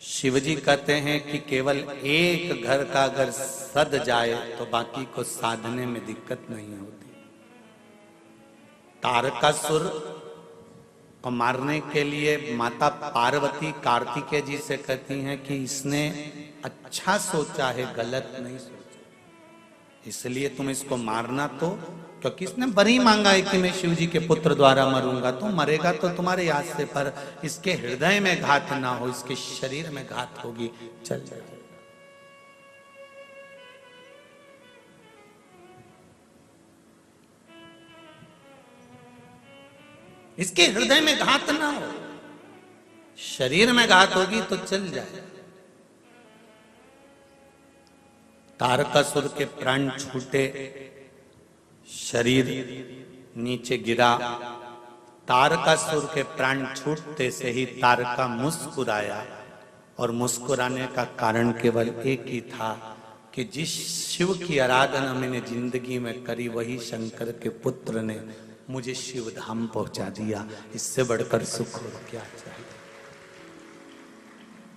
शिवजी कहते हैं कि केवल एक घर का अगर सद जाए तो बाकी को साधने में दिक्कत नहीं होती। तारकासुर को मारने के लिए माता पार्वती कार्तिकेय जी से कहती हैं कि इसने अच्छा सोचा है, गलत नहीं सोचा, इसलिए तुम इसको मारना। तो क्योंकि इसने बरी मांगा है कि मैं शिव जी के पुत्र द्वारा मरूंगा, तो मरेगा तो तुम्हारे याद से, पर इसके हृदय में घात ना हो, इसके शरीर में घात होगी, चल जाएगा। इसके हृदय में घात ना हो, शरीर में घात होगी तो चल जाए। तारकासुर के प्राण छूटे, शरीर नीचे गिरा। तारकासुर के प्राण छूटते से ही तारका मुस्कुराया, और मुस्कुराने का कारण केवल एक ही था कि जिस शिव की आराधना मैंने जिंदगी में करी, वही शंकर के पुत्र ने मुझे शिव धाम पहुंचा दिया। इससे बढ़कर सुख और क्या चाहिए।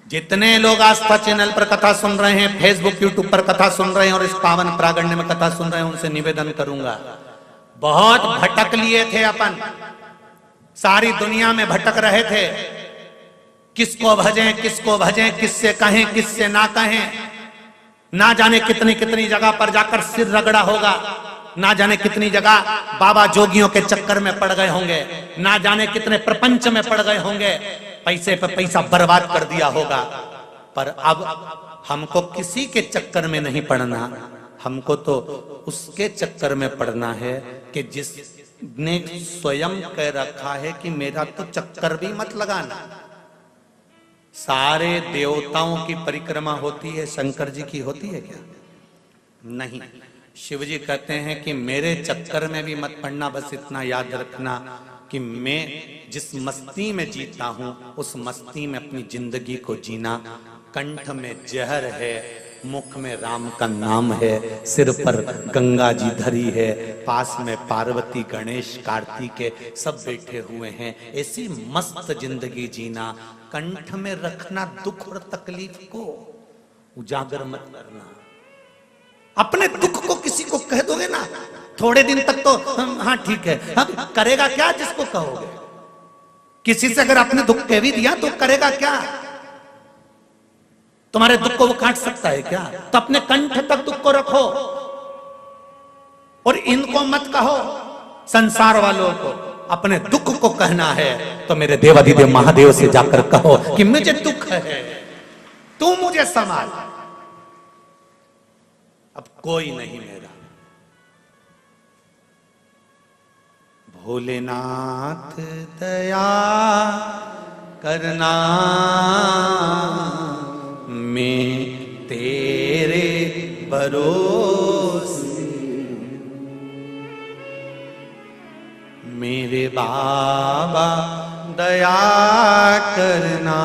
जितने लोग आस्था चैनल पर कथा सुन रहे हैं, फेसबुक यूट्यूब पर कथा सुन रहे हैं और इस पावन प्रागण्य में कथा सुन रहे हैं, उनसे निवेदन करूंगा, बहुत भटक लिए थे अपन, सारी दुनिया में भटक रहे थे, किसको भजें किसको भजें, किससे कहें किससे ना कहें, ना जाने कितनी कितनी जगह पर जाकर सिर रगड़ा होगा, ना जाने कितनी जगह बाबा जोगियों के चक्कर में पड़ गए होंगे, ना जाने कितने प्रपंच में पड़ गए होंगे, पैसे पे पैसा बर्बाद कर दिया होगा। पर अब हमको किसी के चक्कर में नहीं पड़ना, हमको तो उसके चक्कर में पड़ना है कि जिसने स्वयं कह रखा है कि मेरा तो चक्कर भी मत लगाना। सारे देवताओं की परिक्रमा होती है, शंकर जी की होती है क्या? नहीं। शिव जी कहते हैं कि मेरे चक्कर में भी मत पड़ना, बस इतना याद रखना कि मैं जिस मस्ती में जीता हूं उस मस्ती में अपनी जिंदगी को जीना। कंठ में जहर है, मुख में राम का नाम है, सिर पर गंगा जी धरी है, पास में पार्वती गणेश कार्तिकेय सब बैठे हुए हैं। ऐसी मस्त जिंदगी जीना, कंठ में रखना दुख और तकलीफ को, उजागर मत करना। अपने दुख को किसी को कह दोगे ना, थोड़े दिन तक तो हाँ ठीक है, अब करेगा क्या जिसको कहोगे? किसी से अगर अपने दुख कह भी दिया तो करेगा क्या? तुम्हारे दुख को वो काट सकता है क्या? तो अपने कंठ तक दुख को रखो और इनको मत कहो। संसार वालों को अपने दुख को कहना है तो मेरे देवाधिदेव महादेव से जाकर कहो कि मुझे दुख है, तू मुझे संभाल, अब कोई नहीं मेरा। भोलेनाथ दया करना, मैं तेरे भरोसे, मेरे बाबा दया करना,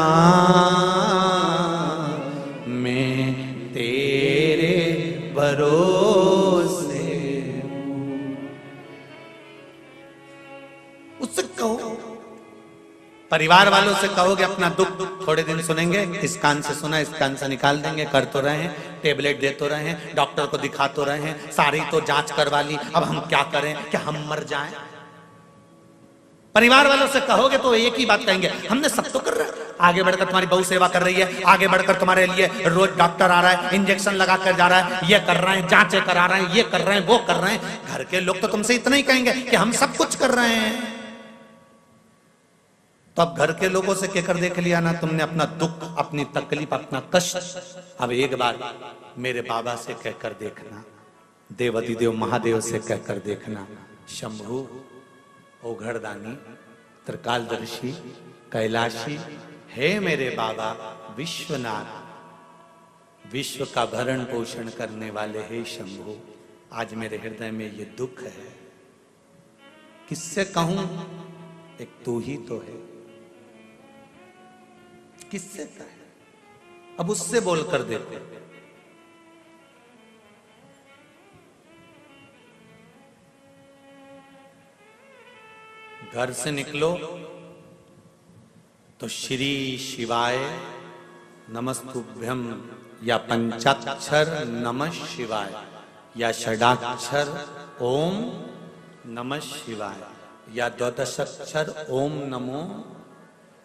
मैं तेरे भरोसे। उससे कहो, परिवार वालों से कहोगे अपना दुख थोड़े दिन सुनेंगे, इस कान से सुना इस कान से निकाल देंगे, कर तो रहे हैं, टेबलेट दे तो रहे हैं, डॉक्टर को दिखा तो रहे हैं, सारी तो जांच करवा ली, अब हम क्या करें, क्या हम मर जाएं? परिवार वालों से कहोगे तो एक ही बात कहेंगे, हमने सब तो कर रहा है, आगे बढ़कर तुम्हारी बहु सेवा कर रही है, आगे बढ़कर तुम्हारे लिए रोज डॉक्टर आ रहा है, इंजेक्शन लगा कर जा रहा है, ये कर रहे हैं, जांचें करा रहे हैं, ये कर रहे हैं, वो कर रहे हैं। घर के लोग तो तुमसे इतना ही कहेंगे कि हम सब कुछ कर रहे हैं। तो अब घर के लोगों से कहकर देख लिया ना तुमने अपना दुख, अपनी तकलीफ, अपना कष्ट। अब एक बार मेरे बाबा से कहकर देखना, देवाधिदेव महादेव से कहकर देखना, शंभु ओघड़दानी त्रिकालदर्शी कैलाशी, हे मेरे बाबा विश्वनाथ, विश्व का भरण पोषण करने वाले हे शंभु, आज मेरे हृदय में ये दुख है, किससे कहूं? एक तू ही तो है, किससे कहे? अब उससे बोलकर देते। घर से निकलो तो श्री शिवाय नमस्तुभ्यम या पंचाक्षर नमः शिवाय या षडाक्षर ओम नमः शिवाय या द्वादशाक्षर ओम नमो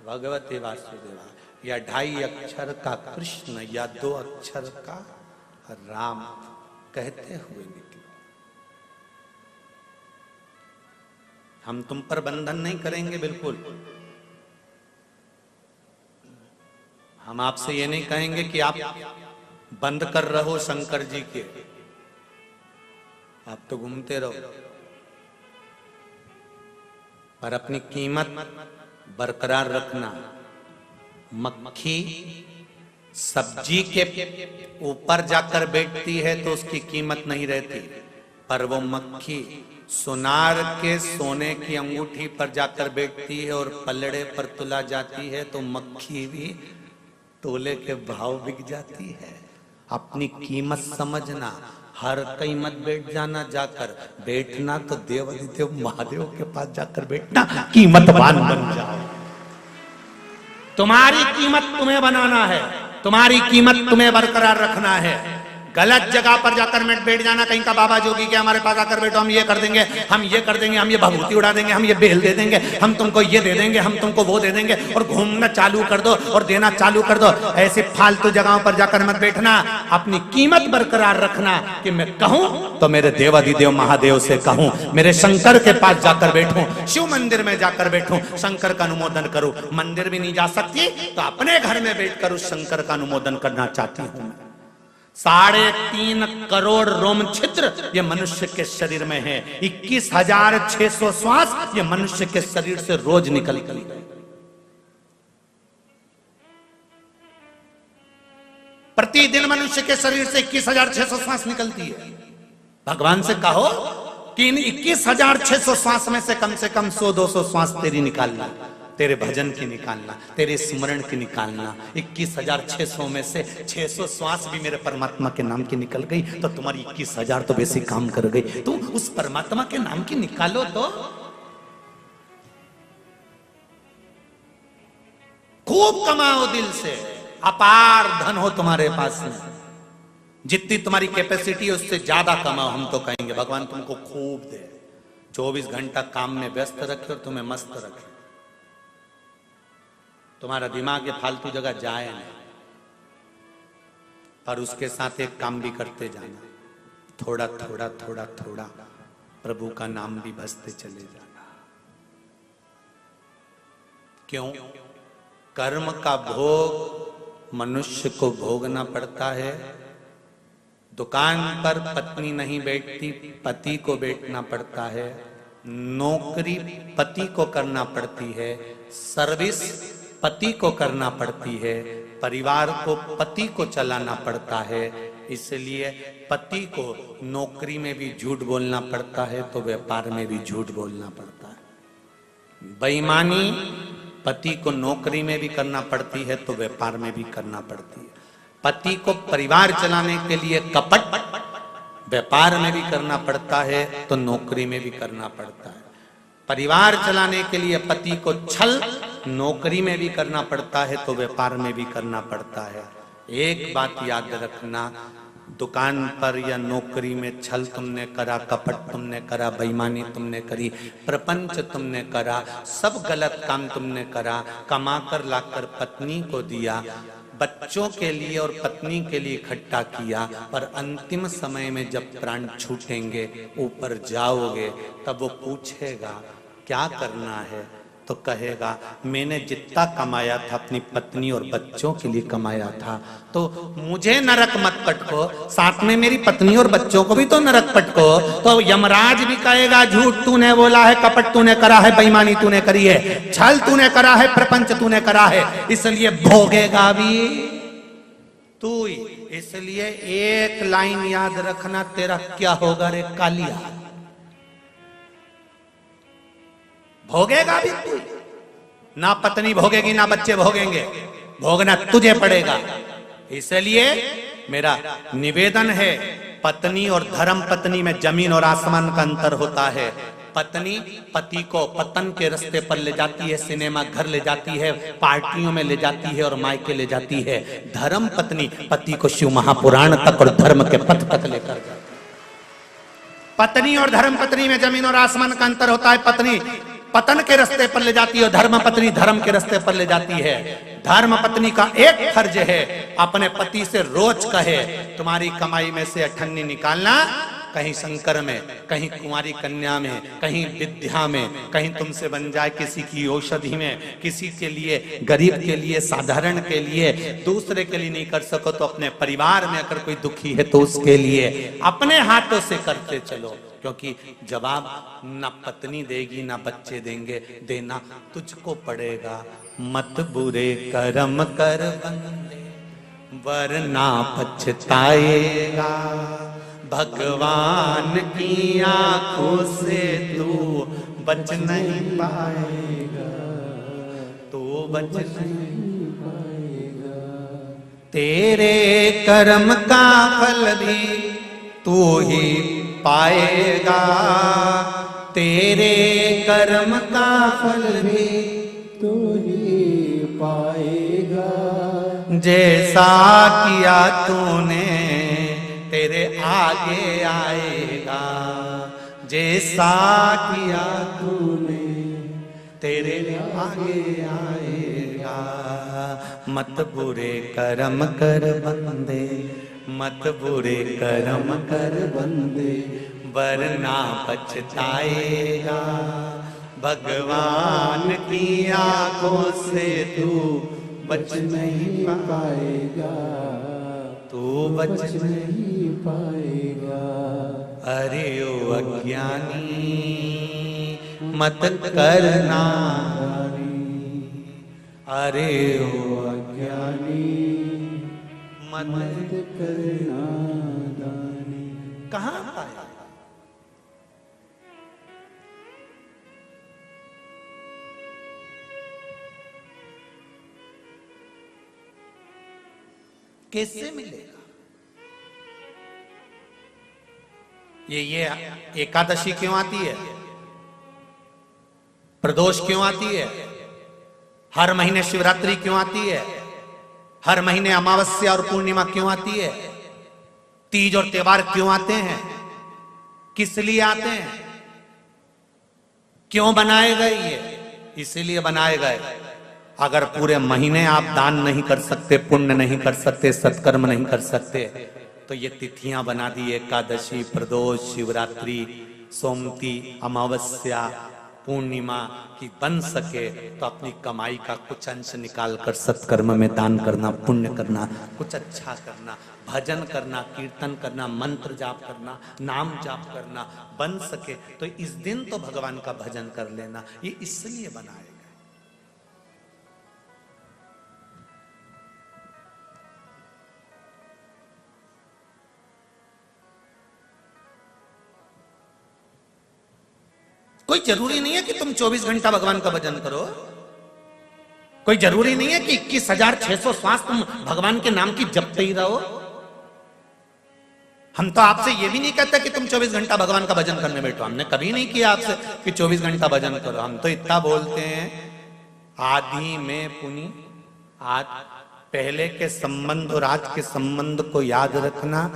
भगवते वासुदेवाय या 2.5 अक्षर का कृष्ण या 2 अक्षर का राम कहते हुए निकलो। हम तुम पर बंधन नहीं करेंगे, बिल्कुल। हम आपसे ये नहीं कहेंगे कि आप बंद कर रहो शंकर जी के, आप तो घूमते रहो, पर अपनी कीमत बरकरार रखना। मक्खी सब्जी के ऊपर जाकर बैठती है तो उसकी कीमत नहीं रहती, पर वो मक्खी सुनार के सोने की अंगूठी पर जाकर बैठती है और पलड़े पर तुला जाती है तो मक्खी भी तोले के भाव बिक जाती है। अपनी कीमत समझना, हर कहीं मत बैठ जाना, जाकर बैठना तो देवाधिदेव महादेव के पास जाकर बैठना, कीमतवान बन जाओ। तुम्हारी कीमत तुम्हें बनाना है, तुम्हारी कीमत तुम्हें बरकरार रखना है। गलत जगह पर जाकर मत बैठ जाना, कहीं का बाबा जोगी के हमारे पास आकर बैठो, हम ये कर देंगे, हम ये कर देंगे, हम ये भभूति उड़ा देंगे, हम ये बेल दे देंगे, हम तुमको ये दे देंगे, हम तुमको वो दे देंगे, और घूमना चालू कर दो और देना चालू कर दो। ऐसे फालतू जगहों पर जाकर मत बैठना, अपनी कीमत बरकरार रखना कि मैं कहूं तो मेरे देवाधिदेव महादेव से कहूं, मेरे शंकर के पास जाकर बैठूं, शिव मंदिर में जाकर बैठूं, शंकर का अनुमोदन करूं। मंदिर भी नहीं जा सकती तो अपने घर में बैठकर उस शंकर का अनुमोदन करना चाहती हूं। 3.5 करोड़ रोम छिद्र ये मनुष्य के शरीर में है, 21,600 श्वास ये मनुष्य के शरीर से रोज निकलती है। प्रतिदिन मनुष्य के शरीर से 21,600 श्वास निकलती है। भगवान से कहो कि इन 21,600 श्वास में से कम 100-200 श्वास तेरी निकालना, तेरे भजन की निकालना, तेरे स्मरण की निकालना। 21,600 में से 600 श्वास भी मेरे परमात्मा के नाम की निकल गई तो तुम्हारी 21,000 तो वैसे काम कर गई। तुम उस परमात्मा के नाम की निकालो तो खूब कमाओ दिल से, अपार धन हो तुम्हारे पास में, जितनी तुम्हारी कैपेसिटी है उससे ज्यादा कमाओ। हम तो कहेंगे भगवान तुमको खूब दे, 24 घंटा काम में व्यस्त रखे और तुम्हें मस्त रखे, तुम्हारा दिमाग ये फालतू जगह जाए नहीं, पर उसके साथ एक काम भी करते जाना, थोड़ा थोड़ा थोड़ा थोड़ा प्रभु का नाम भी भजते चले जाना। क्यों? कर्म का भोग मनुष्य को भोगना पड़ता है। दुकान पर पत्नी नहीं बैठती, पति को बैठना पड़ता है। नौकरी पति को करना पड़ती है, सर्विस पति को करना पड़ती है, परिवार को पति को चलाना पड़ता है। इसलिए पति को नौकरी में भी झूठ बोलना पड़ता है तो व्यापार में भी झूठ बोलना पड़ता है। बेईमानी पति को नौकरी में भी करना पड़ती है तो व्यापार में भी करना पड़ती है। पति को परिवार चलाने के लिए कपट व्यापार में भी करना पड़ता है तो नौकरी में भी करना पड़ता है। परिवार चलाने के लिए पति को छल नौकरी में भी करना पड़ता है तो व्यापार में भी करना पड़ता है। एक बात याद रखना, दुकान पर या नौकरी में छल तुमने करा, कपट तुमने करा, बेईमानी तुमने करी, प्रपंच तुमने करा, सब गलत काम तुमने करा, कमाकर लाकर पत्नी को दिया, बच्चों के लिए और पत्नी के लिए इकट्ठा किया, पर अंतिम समय में जब प्राण छूटेंगे, ऊपर जाओगे, तब वो पूछेगा क्या करना है, तो कहेगा मैंने जितना कमाया था अपनी पत्नी और बच्चों के लिए कमाया था, तो मुझे नरक मत पटको, साथ में मेरी पत्नी और बच्चों को भी तो नरक पटको। तो यमराज भी कहेगा झूठ तूने बोला है, कपट तूने करा है, बेईमानी तूने करी है, छल तूने करा है, प्रपंच तूने करा है, इसलिए भोगेगा भी तू ही। इसलिए एक लाइन याद रखना, तेरा क्या होगा रे कालिया, भोगेगा भी तू, ना पत्नी भोगेगी ना बच्चे भोगेंगे, भोगना तुझे पड़ेगा। इसलिए मेरा निवेदन है, पत्नी और धर्म पत्नी में जमीन और आसमान का अंतर होता है। पत्नी पति को पतन के रास्ते पर ले जाती है, सिनेमा घर ले जाती है, पार्टियों में ले जाती है और मायके ले जाती है। धर्म पत्नी पति को शिव महापुराण तक और धर्म के पथ तक लेकर जाती है। पत्नी और धर्म पत्नी में जमीन और आसमान का अंतर होता है। पत्नी पतन के रास्ते पर ले जाती है और धर्म पत्नी धर्म के रास्ते पर ले जाती है। धर्म पत्नी का एक फर्ज है अपने पति से रोज कहे तुम्हारी कमाई में से अठन्नी निकालना, कहीं शंकर में, कहीं कुंवारी कन्या में, कहीं विद्या में, कहीं तुमसे बन जाए किसी की औषधि में, किसी के लिए गरीब के लिए, साधारण के लिए, दूसरे के लिए नहीं कर सको तो अपने परिवार में अगर कोई दुखी है तो उसके लिए अपने हाथों से करते चलो, क्योंकि जवाब ना पत्नी देगी ना बच्चे देंगे, देना तुझको पड़ेगा। मत बुरे कर्म कर बंदे वरना पछताएगा, भगवान की आंखों से तू बच नहीं पाएगा, तू बच नहीं पाएगा। तेरे कर्म का फल भी तू ही पाएगा, तेरे कर्म का फल भी तू ही पाएगा। जैसा किया तूने तेरे आगे आएगा, जैसा किया तूने तेरे आगे आएगा। मत बुरे कर्म कर बंदे, मत बुरे कर्म कर बंदे वरना पछताएगा, भगवान की आंखों से तू बच नहीं पाएगा, तू बच नहीं पाएगा। अरे ओ अज्ञानी मत करना, अरे ओ अज्ञानी मत करना दानी। कहाँ पाया? कैसे मिलेगा? ये एकादशी क्यों आती है? प्रदोष क्यों आती है? हर महीने शिवरात्रि क्यों आती है? हर महीने अमावस्या और पूर्णिमा क्यों आती है? तीज और त्योहार क्यों आते हैं? किस लिए आते हैं? क्यों बनाए गए? ये इसीलिए बनाए गए। अगर पूरे महीने आप दान नहीं कर सकते, पुण्य नहीं कर सकते, सत्कर्म नहीं कर सकते, तो ये तिथियां बना दी, एकादशी, प्रदोष, शिवरात्रि, सोमती, अमावस्या, पूर्णिमा की बन सके तो अपनी कमाई का कुछ अंश निकाल कर सत्कर्म में दान करना, पुण्य करना, कुछ अच्छा करना, भजन करना, कीर्तन करना, मंत्र जाप करना, नाम जाप करना बन सके तो इस दिन तो भगवान का भजन कर लेना। ये इसलिए बनाए गए। कोई जरूरी नहीं है कि तुम 24 घंटा भगवान का भजन करो। कोई जरूरी नहीं है कि 21,600 श्वास तुम भगवान के नाम की जपते ही रहो। हम तो आपसे ये भी नहीं कहते कि तुम 24 घंटा भगवान का भजन करने बैठो। हमने कभी नहीं किया आपसे कि 24 घंटा भजन करो। हम तो इतना बोलते हैं, आदि में पुनि पहले के संबंध और आज के संबंध को याद रखना।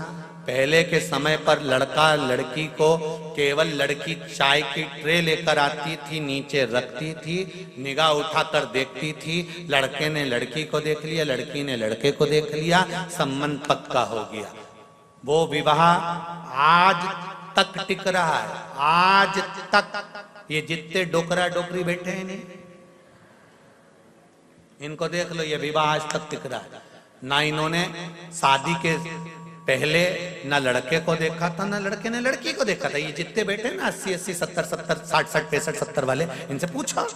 पहले के समय पर लड़का लड़की को केवल लड़की चाय की ट्रे लेकर आती थी, नीचे रखती थी, निगाह उठाकर देखती थी, लड़के ने लड़की को देख लिया, लड़की ने लड़के को देख लिया, संबंध पक्का हो गया। वो विवाह आज तक टिक रहा है। आज तक ये जितने डोकरा डोकरी बैठे हैं नहीं, इनको देख लो, ये विवाह आज तक टिक रहा है। ना इन्होंने शादी के पहले ना लड़के को देखा था, ना लड़के ने लड़की को देखा था। ये जितने बैठे ना 80, 80, 70, 70, 60, 60, 65, 70 वाले, इनसे पूछो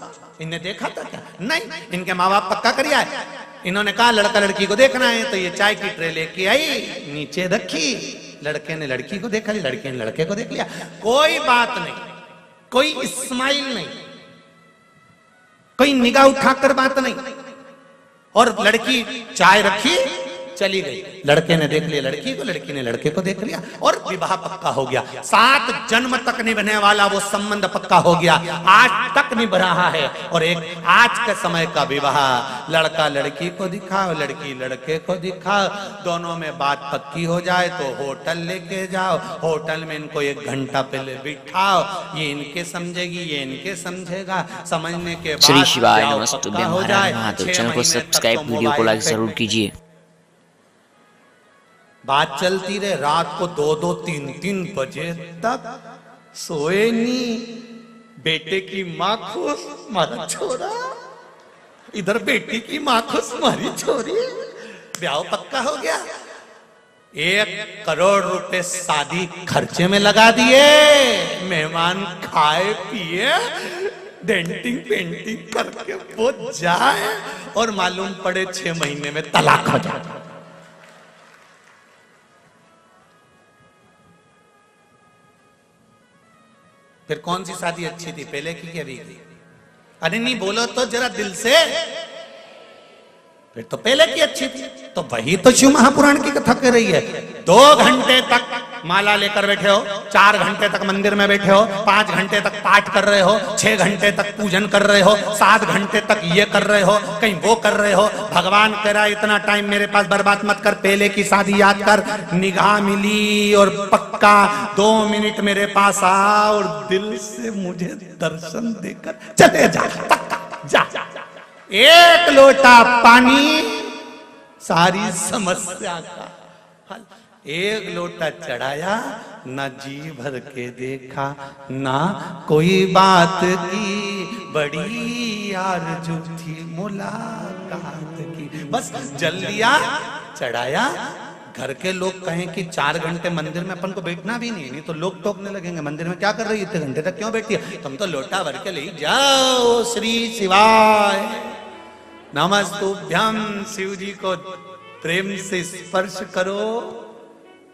इनने देखा था क्या? नहीं। इनके माँ बाप पक्का कर आए। इन्होंने कहा लड़का लड़की को देखना है, तो ये चाय की ट्रे लेके आई, नीचे रखी, लड़के ने लड़की को देखा लिया, लड़के ने लड़के को देख लिया। कोई बात नहीं, कोई स्माइल नहीं, कोई निगाह उठाकर बात नहीं। और लड़की चाय रखी, चली गई। लड़के ने देख लिया लड़की को, लड़की ने लड़के को देख लिया और विवाह पक्का हो गया। 7 जन्म तक निभने वाला वो संबंध पक्का हो गया, आज तक निभ रहा है। और एक आज के समय का विवाह, लड़का लड़की को दिखाओ, लड़की लड़के को दिखाओ, दोनों में बात पक्की हो जाए तो होटल लेके जाओ, होटल में इनको 1 घंटा पहले बिठाओ, ये इनके समझेगी, ये इनके समझेगा, समझने के बाद श्री शिवाय नमस्तुभ्यं हर महादेव। चैनल को सब्सक्राइब, वीडियो को लाइक जरूर कीजिए। बात चलती रहे, रात को 2-2, 3-3 बजे तक सोए नहीं। बेटे की माँ खुश, मारा छोरा, इधर बेटी की माँ खुश, मारी छोरी, ब्याह पक्का हो गया। 1 करोड़ रुपए शादी खर्चे में लगा दिए, मेहमान खाए पिए, डेंटिंग पेंटिंग करके वो जाए और मालूम पड़े 6 महीने में तलाक हो जाए। फिर कौन सी शादी अच्छी थी, पहले की क्या अभी की? अरे नहीं बोलो तो जरा दिल से, फिर तो पहले की अच्छी थी। तो वही तो शिव महापुराण की कथा कर रही है। 2 घंटे तक माला लेकर बैठे हो, 4 घंटे तक मंदिर में बैठे हो, 5 घंटे तक पाठ कर रहे हो, 6 घंटे तक पूजन कर रहे हो, 7 घंटे तक ये कर रहे हो, कहीं वो कर रहे हो। भगवान कह रहा है इतना टाइम मेरे पास बर्बाद मत कर, पहले की शादी याद कर। निगाह मिली और पक्का 2 मिनट मेरे पास आ और दिल से मुझे दर्शन देकर चले जा, पक्का जा। 1 लोटा पानी सारी समस्या का हल। 1 लोटा चढ़ाया, ना जी भर के देखा, ना कोई बात की, बड़ी आरज़ू थी मुलाकात की। बस जल लिया, चढ़ाया। घर के लोग कहें कि 4 घंटे मंदिर में अपन को बैठना भी नहीं तो लोग टोकने लगेंगे, मंदिर में क्या कर रही है, इतने घंटे तक क्यों बैठी है, तुम तो लोटा भर के ले जाओ। श्री शिवाय नमस्तुभ्यं। शिव जी को प्रेम से स्पर्श करो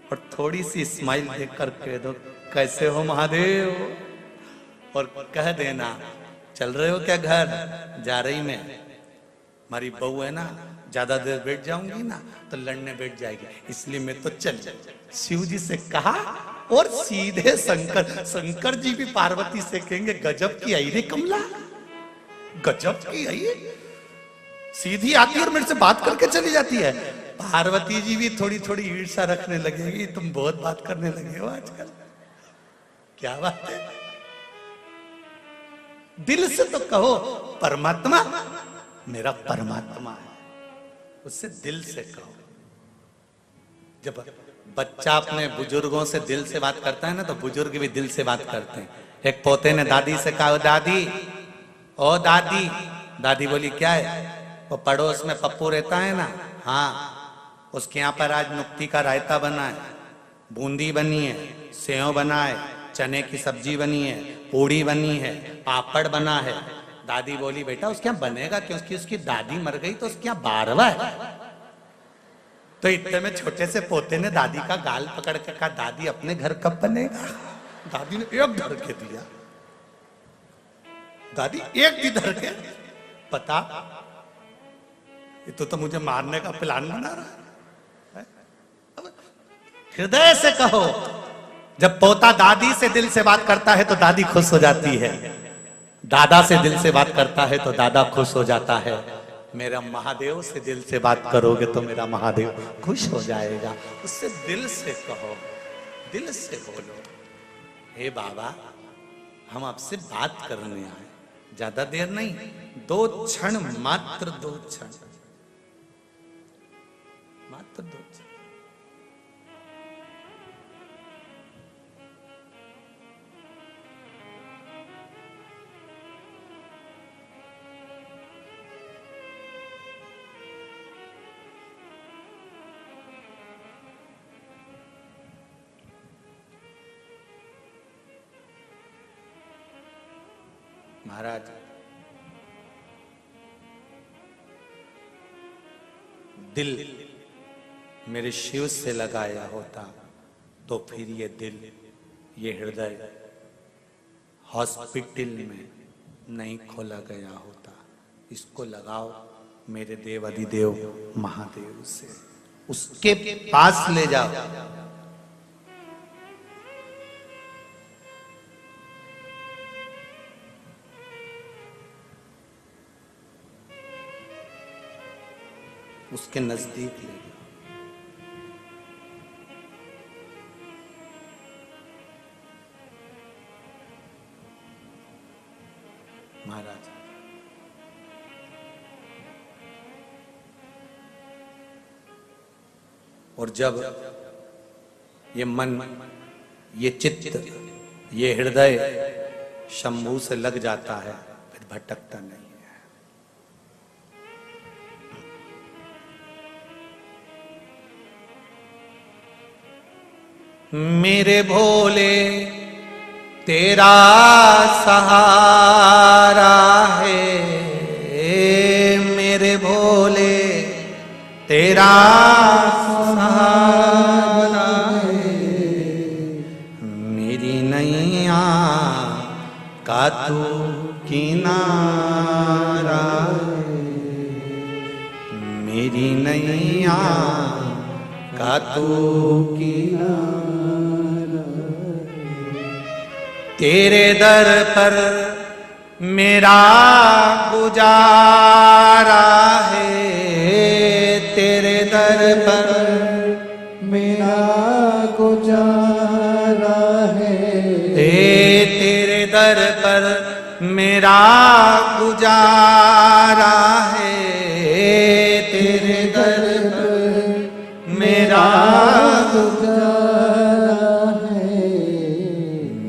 और थोड़ी सी स्माइल देकर कह दो कैसे हो महादेव, और कह देना चल रहे हो क्या घर, जा रही मैं, हमारी बहू है ना, ज्यादा देर बैठ जाऊंगी ना तो लड़ने बैठ जाएगी, इसलिए मैं तो चल। शिव जी से कहा और सीधे शंकर जी भी पार्वती से कहेंगे गजब की आई रे कमला, गजब की आई, सीधी आती और मेरे से बात करके चली जाती है। पार्वती जी भी थोड़ी थोड़ी ईर्ष्या रखने लगेगी, तुम बहुत बात करने लगे हो आजकल, क्या बात है। दिल से तो कहो परमात्मा मेरा परमात्मा है, उससे दिल से कहो। जब बच्चा अपने बुजुर्गों से दिल से बात करता है ना तो बुजुर्ग भी दिल से बात करते हैं। एक पोते ने दादी से कहा दादी, ओ दादी, दादी बोली क्या है, वो पड़ोस में पप्पू रहता है ना, हाँ उसके यहाँ पर आज नुक्ती का रायता बना है, बूंदी बनी है, सेव बना है, चने की सब्जी बनी है, पूड़ी बनी है, पापड़ बना है। दादी बोली बेटा उसके यहाँ बनेगा क्योंकि उसकी दादी मर गई तो उसके यहाँ 12वां है। तो इतने में छोटे से पोते ने दादी का गाल पकड़ के कहा दादी अपने घर कब बनेगा। दादी ने एक धर के दिया, दादी एक भी धर के, पता ये तो मुझे मारने का प्लान बना रहा है। हृदय से कहो। जब पोता दादी से दिल से बात करता है तो दादी खुश हो जाती है, दादा से दिल से बात करता है तो दादा खुश हो जाता है। मेरा महादेव से दिल से बात करोगे तो मेरा महादेव खुश हो जाएगा। उससे दिल से कहो, दिल से बोलो, हे बाबा हम आपसे बात करने आए, ज्यादा देर नहीं, 2 क्षण, मात्र 2 क्षण, मात्र 2 क्षण। महाराज दिल मेरे शिव से लगाया होता तो फिर ये दिल, ये हृदय हॉस्पिटल में नहीं खोला गया होता। इसको लगाओ मेरे देव अधिदेव महादेव से। उसके पास ले जाओ। उसके नजदीक ले जाओ। महाराज और जब ये मन, ये चित्त, ये हृदय शंभू से लग जाता है फिर भटकता नहीं है। मेरे भोले तेरा सहारा है, मेरे भोले तेरा सहारा है, मेरी नैया का तू किनारा है, मेरी नैया का तू किनारा। तेरे दर पर मेरा गुजारा है, तेरे दर पर मेरा गुजारा है, तेरे दर पर मेरा गुजारा है, तेरे दर पर मेरा गुजारा है,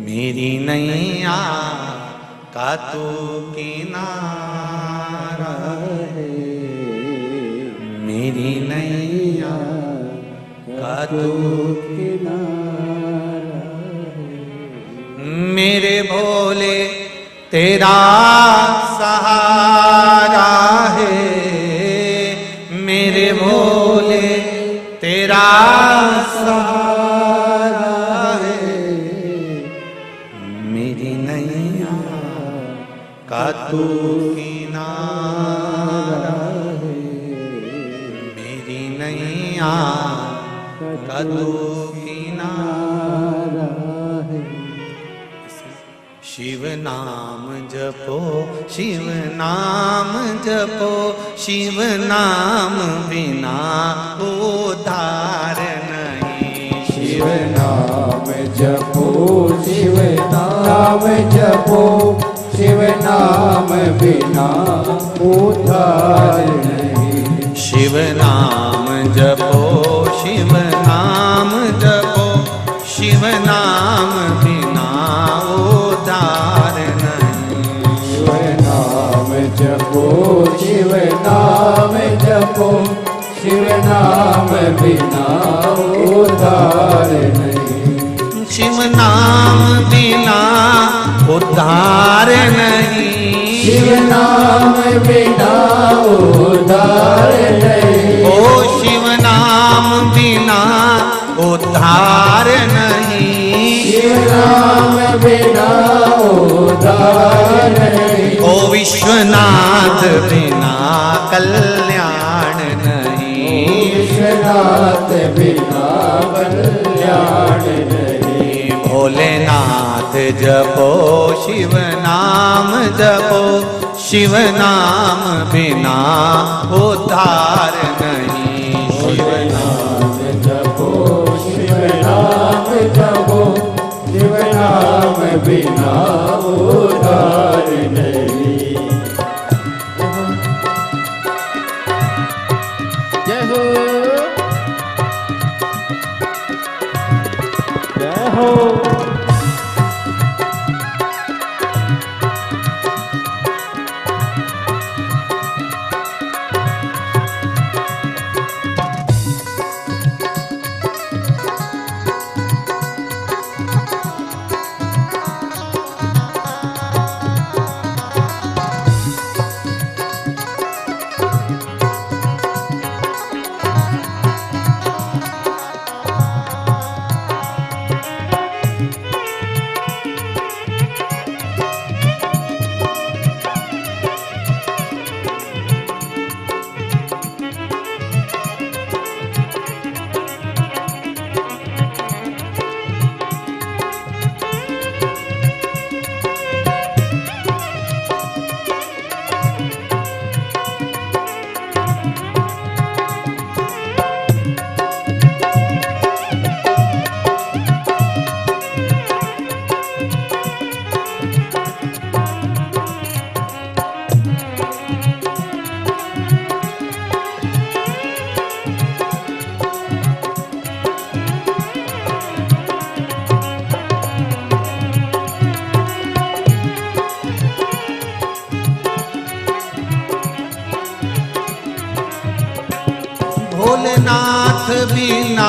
मेरी नैया का तू किनारा है, मेरी नैया का तू किनारा है, मेरे भोले तेरा सहारा है, मेरे भोले तेरा सहारा है, मेरी नैया का तू किनारा है, मेरी नैया का तू किनारा है। शिव नाम जपो, शिव नाम जपो, शिव नाम बिना उद्धार नहीं। शिव नाम जपो, शिव नाम जपो, शिव नाम बिना उद्धार नहीं। शिव नाम जपो, शिव नाम जपो, शिव नाम बिना उद्धार नहीं। शिव नाम जपो, शिव नाम जपो, शिव नाम बिना उद्धार नहीं। शिव नाम बिना उद्धार नहीं। शिव नाम बिना उद्धार नहीं। ओ शिव नाम बिना उद्धार नहीं। शिव नाम बिना उद्धार नहीं। ओ विश्वनाथ बिना कल्याण नहीं। विश्वनाथ बिना कल्याण नहीं। भोलेनाथ जपो, शिव नाम जपो, शिव नाम बिना उद्धार नहीं। शिव नाम जपो, शिव नाम जपो, शिव नाम बिना उद्धार नहीं। जय हो, जय हो। भोलेनाथ बिना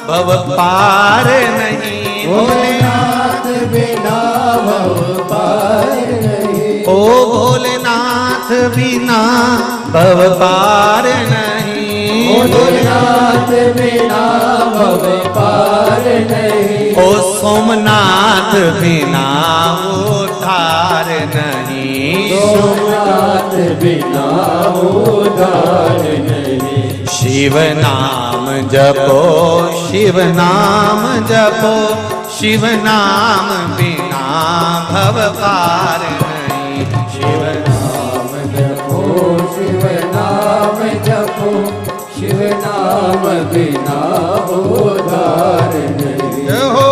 भव पार नहीं, भोलेनाथ बिना भव पार नहीं, ओ भोलेनाथ बिना भव पार नहीं, भोलेनाथ बिना भव पार नहीं, ओ सोमनाथ बिना उद्धार नहीं, सोमनाथ बिना उद्धार नहीं। शिव नाम जपो, शिव नाम जपो, शिव नाम बिना भव पार नहीं, शिव नाम जपो, शिव नाम जपो, शिव नाम बिना उद्धार नहीं। जय हो।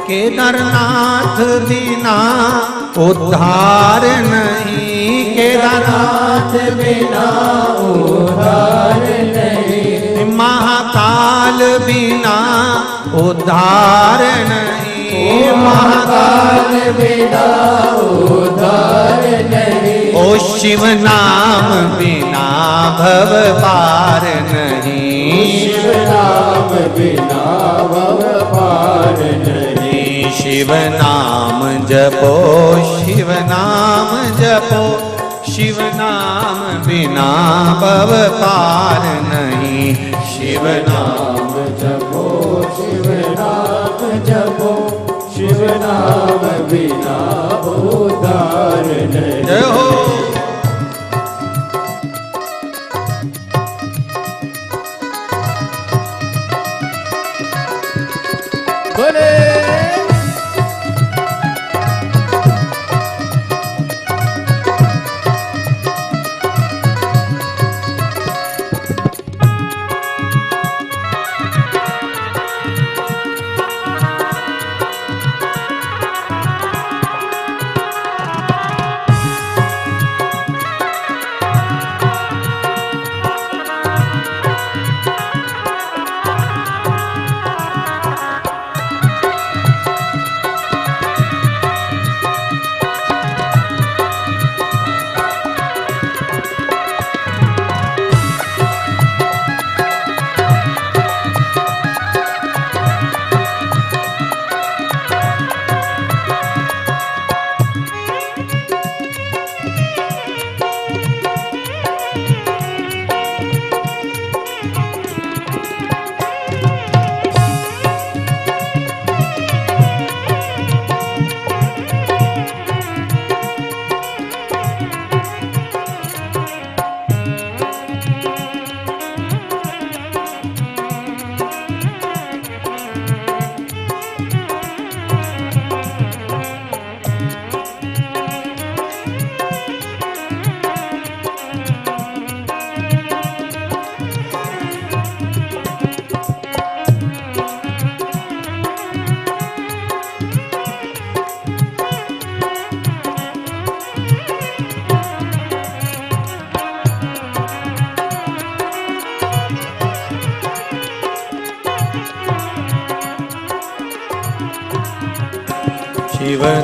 केदारनाथ बिना उद्धार नहीं, केदारनाथ बिना उद्धार नहीं, महाकाल बिना उद्धार नहीं, महाकाल बिना उद्धार नहीं, ओ शिव नाम बिना भव पार नहीं, शिव नाम बिना भव पार नहीं। शिव नाम जपो, शिव नाम जपो, शिव नाम बिना भव पार नहीं, शिव नाम जपो, शिव नाम जपो, शिव नाम बिना उद्धार नहीं। जय हो। बोले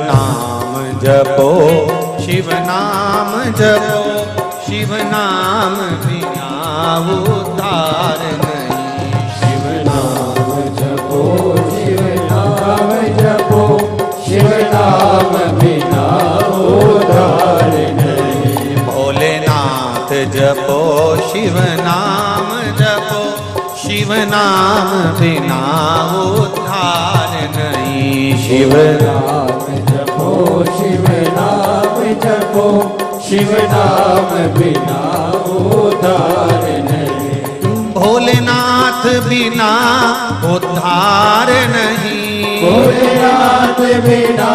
नाम जपो, शिव नाम जपो, शिव नाम बिना उद्धार नहीं। शिव नाम जपो, शिव नाम जपो, शिव नाम बिना उद्धार नहीं। भोलेनाथ जपो, शिव नाम जपो, शिव नाम बिना उद्धार नहीं। शिव नाम जपो, शिव नाम जपो, शिव नाम बिना उद्धार नहीं। भोलेनाथ बिना उद्धार नहीं। भोलेनाथ बिना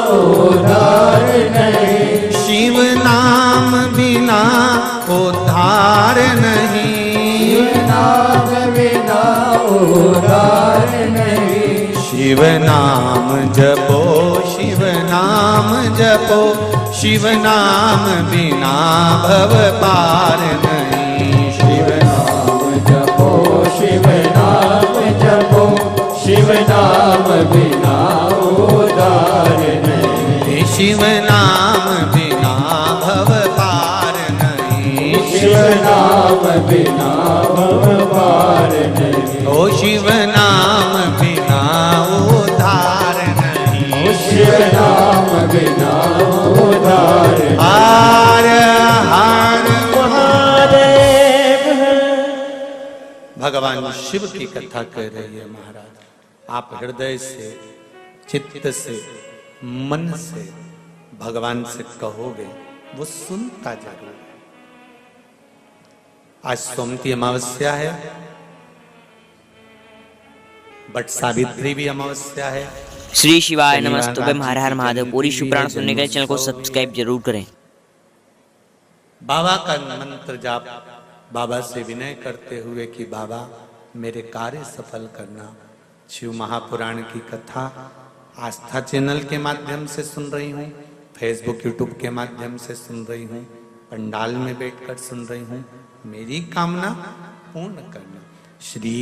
उद्धार नहीं। शिव नाम बिना उद्धार नहीं। शिव नाम बिना उद्धार नहीं। शिव नाम जपो, शिव नाम जपो, शिव नाम बिना भव पार नहीं। शिव नाम जपो, शिव नाम जपो, शिव नाम बिना उद्धार नहीं। शिव नाम बिना भव पार नहीं। शिव नाम बिना भव पार नहीं। ओ शिव नाम बिना उद्धार नहीं। शिव नाम बिना उद्धार नहीं। हर हर महादेव। भगवान शिव की कथा कह रही है महाराज। आप हृदय से, चित्त से, मन से भगवान से कहोगे, वो सुनता जरूर है। आज सोमती अमावस्या है, बट सावित्री भी अमावस्या है। श्री शिवाय नमस्तुभ्यं, हर हर महादेव। पूरी शिवपुराण सुनने के लिए चैनल को सब्सक्राइब जरूर करें। बाबा का मंत्र जाप, बाबा से विनय करते हुए कि बाबा मेरे कार्य सफल करना। शिव महापुराण की कथा आस्था चैनल के माध्यम से सुन रही हूँ, फेसबुक यूट्यूब के माध्यम से सुन रही हूँ, पंडाल में बैठकर सुन रही हूँ। मेरी कामना पूर्ण करना। श्री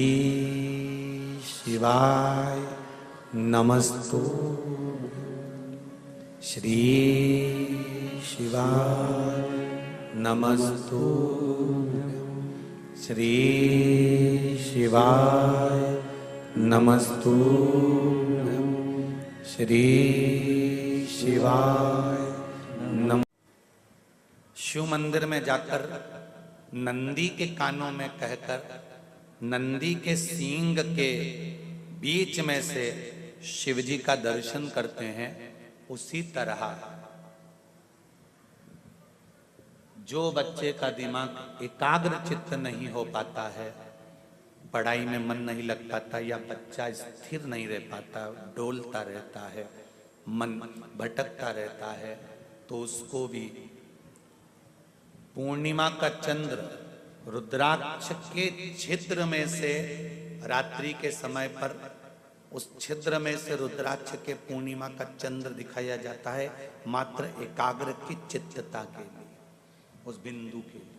शिवाय नमस्तु, श्री शिवाय नमस्तु, श्री शिवाय नमस्तु, श्री शिवाय नम। शिव मंदिर में जाकर नंदी के कानों में कहकर, नंदी के सींग के बीच में से शिव जी का दर्शन करते हैं, उसी तरह जो बच्चे का दिमाग एकाग्र चित्त नहीं हो पाता है, पढ़ाई में मन नहीं लग पाता, या बच्चा स्थिर नहीं रह पाता, डोलता रहता है, मन भटकता रहता है, तो उसको भी पूर्णिमा का चंद्र रुद्राक्ष के छिद्र में से रात्रि के समय पर उस छिद्र में से रुद्राक्ष के पूर्णिमा का चंद्र दिखाया जाता है, मात्र एकाग्र की चित्तता के लिए, उस बिंदु के लिए।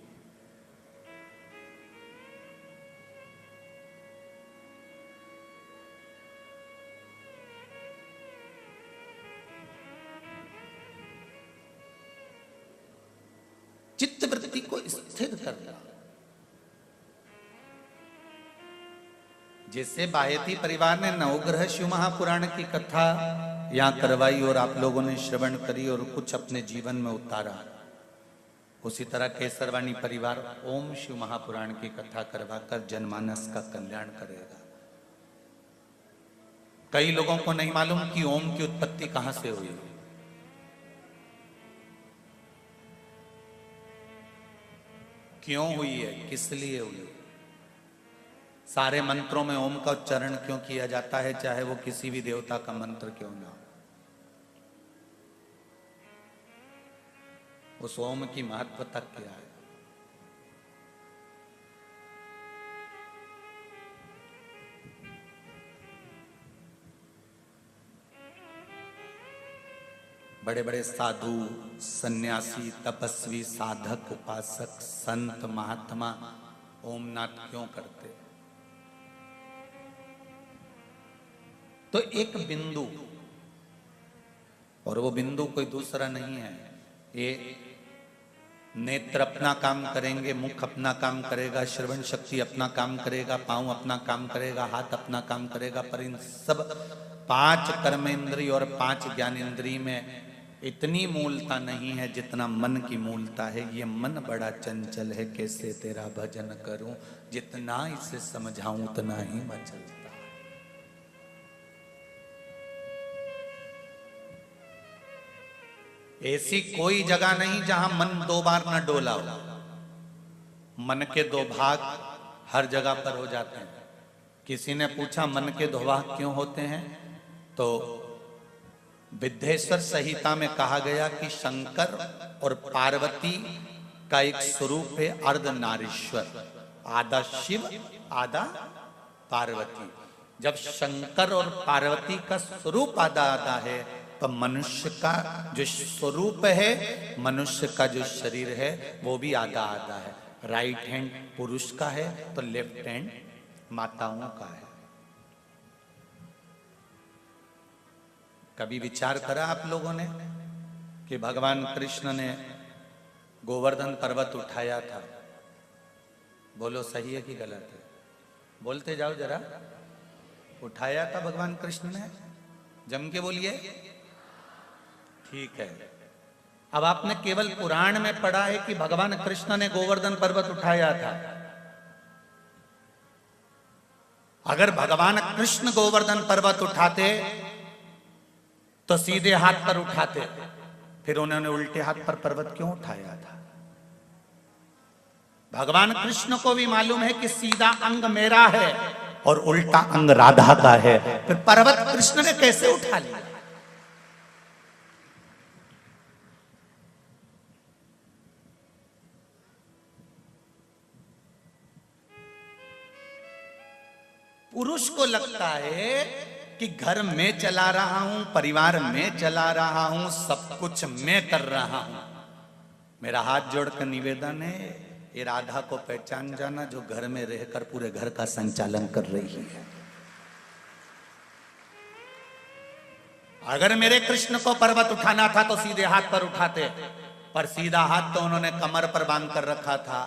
चित्त वृत्ति को स्थिर करना। जैसे बायती परिवार ने नवग्रह शिव महापुराण की कथा यहाँ करवाई और आप लोगों ने श्रवण करी और कुछ अपने जीवन में उतारा, उसी तरह केसरवाणी परिवार ओम शिव महापुराण की कथा करवाकर जनमानस का कल्याण करेगा। कई लोगों को नहीं मालूम कि ओम की उत्पत्ति कहां से हुई, क्यों हुई है, किस लिए हुई। सारे मंत्रों में ओम का उच्चारण क्यों किया जाता है, चाहे वो किसी भी देवता का मंत्र क्यों ना हो। उस ओम की महत्वता क्या है। बड़े बड़े साधु, सन्यासी, तपस्वी, साधक, उपासक, संत, महात्मा ओम नाथ क्यों करते। तो एक बिंदु और वो बिंदु कोई दूसरा नहीं है। ये नेत्र अपना काम करेंगे, मुख अपना काम करेगा, श्रवण शक्ति अपना काम करेगा, पांव अपना काम करेगा, हाथ अपना काम करेगा, पर इन सब 5 कर्मेंद्रिय और 5 ज्ञानेंद्रिय में इतनी मूलता नहीं है जितना मन की मूलता है। ये मन बड़ा चंचल है, कैसे तेरा भजन करूं, जितना इसे समझाऊं उतना ही मचलता। ऐसी कोई जगह नहीं जहां मन 2 बार न डोला हो। मन के 2 भाग हर जगह पर हो जाते हैं। किसी ने पूछा मन के 2 भाग क्यों होते हैं, तो विद्येश्वर संहिता में कहा गया कि शंकर और पार्वती का एक स्वरूप है अर्धनारीश्वर, आधा शिव आधा पार्वती। जब शंकर और पार्वती का स्वरूप आधा आधा है तो मनुष्य का जो स्वरूप है, मनुष्य का जो शरीर है वो भी आधा आधा है। राइट हैंड पुरुष का है तो लेफ्ट हैंड माताओं का है। कभी विचार करा आप लोगों ने कि भगवान कृष्ण ने गोवर्धन पर्वत उठाया था? बोलो सही है कि गलत है? बोलते जाओ जरा। उठाया था भगवान कृष्ण ने? जम के बोलिए। ठीक है। अब आपने केवल पुराण में पढ़ा है कि भगवान कृष्ण ने गोवर्धन पर्वत उठाया था। अगर भगवान कृष्ण गोवर्धन पर्वत उठाते तो सीधे हाथ पर उठाते, फिर उन्होंने उल्टे हाथ पर पर्वत क्यों उठाया था? भगवान कृष्ण को भी मालूम है कि सीधा अंग मेरा है और उल्टा अंग राधा का है, फिर पर्वत कृष्ण ने कैसे उठा लिया? पुरुष को लगता है कि घर में चला रहा हूं, परिवार में चला रहा हूं, सब कुछ मैं कर रहा हूं। मेरा हाथ जोड़कर निवेदन है, ये राधा को पहचान जाना जो घर में रहकर पूरे घर का संचालन कर रही है। अगर मेरे कृष्ण को पर्वत उठाना था तो सीधे हाथ पर उठाते, पर सीधा हाथ तो उन्होंने कमर पर बांध कर रखा था।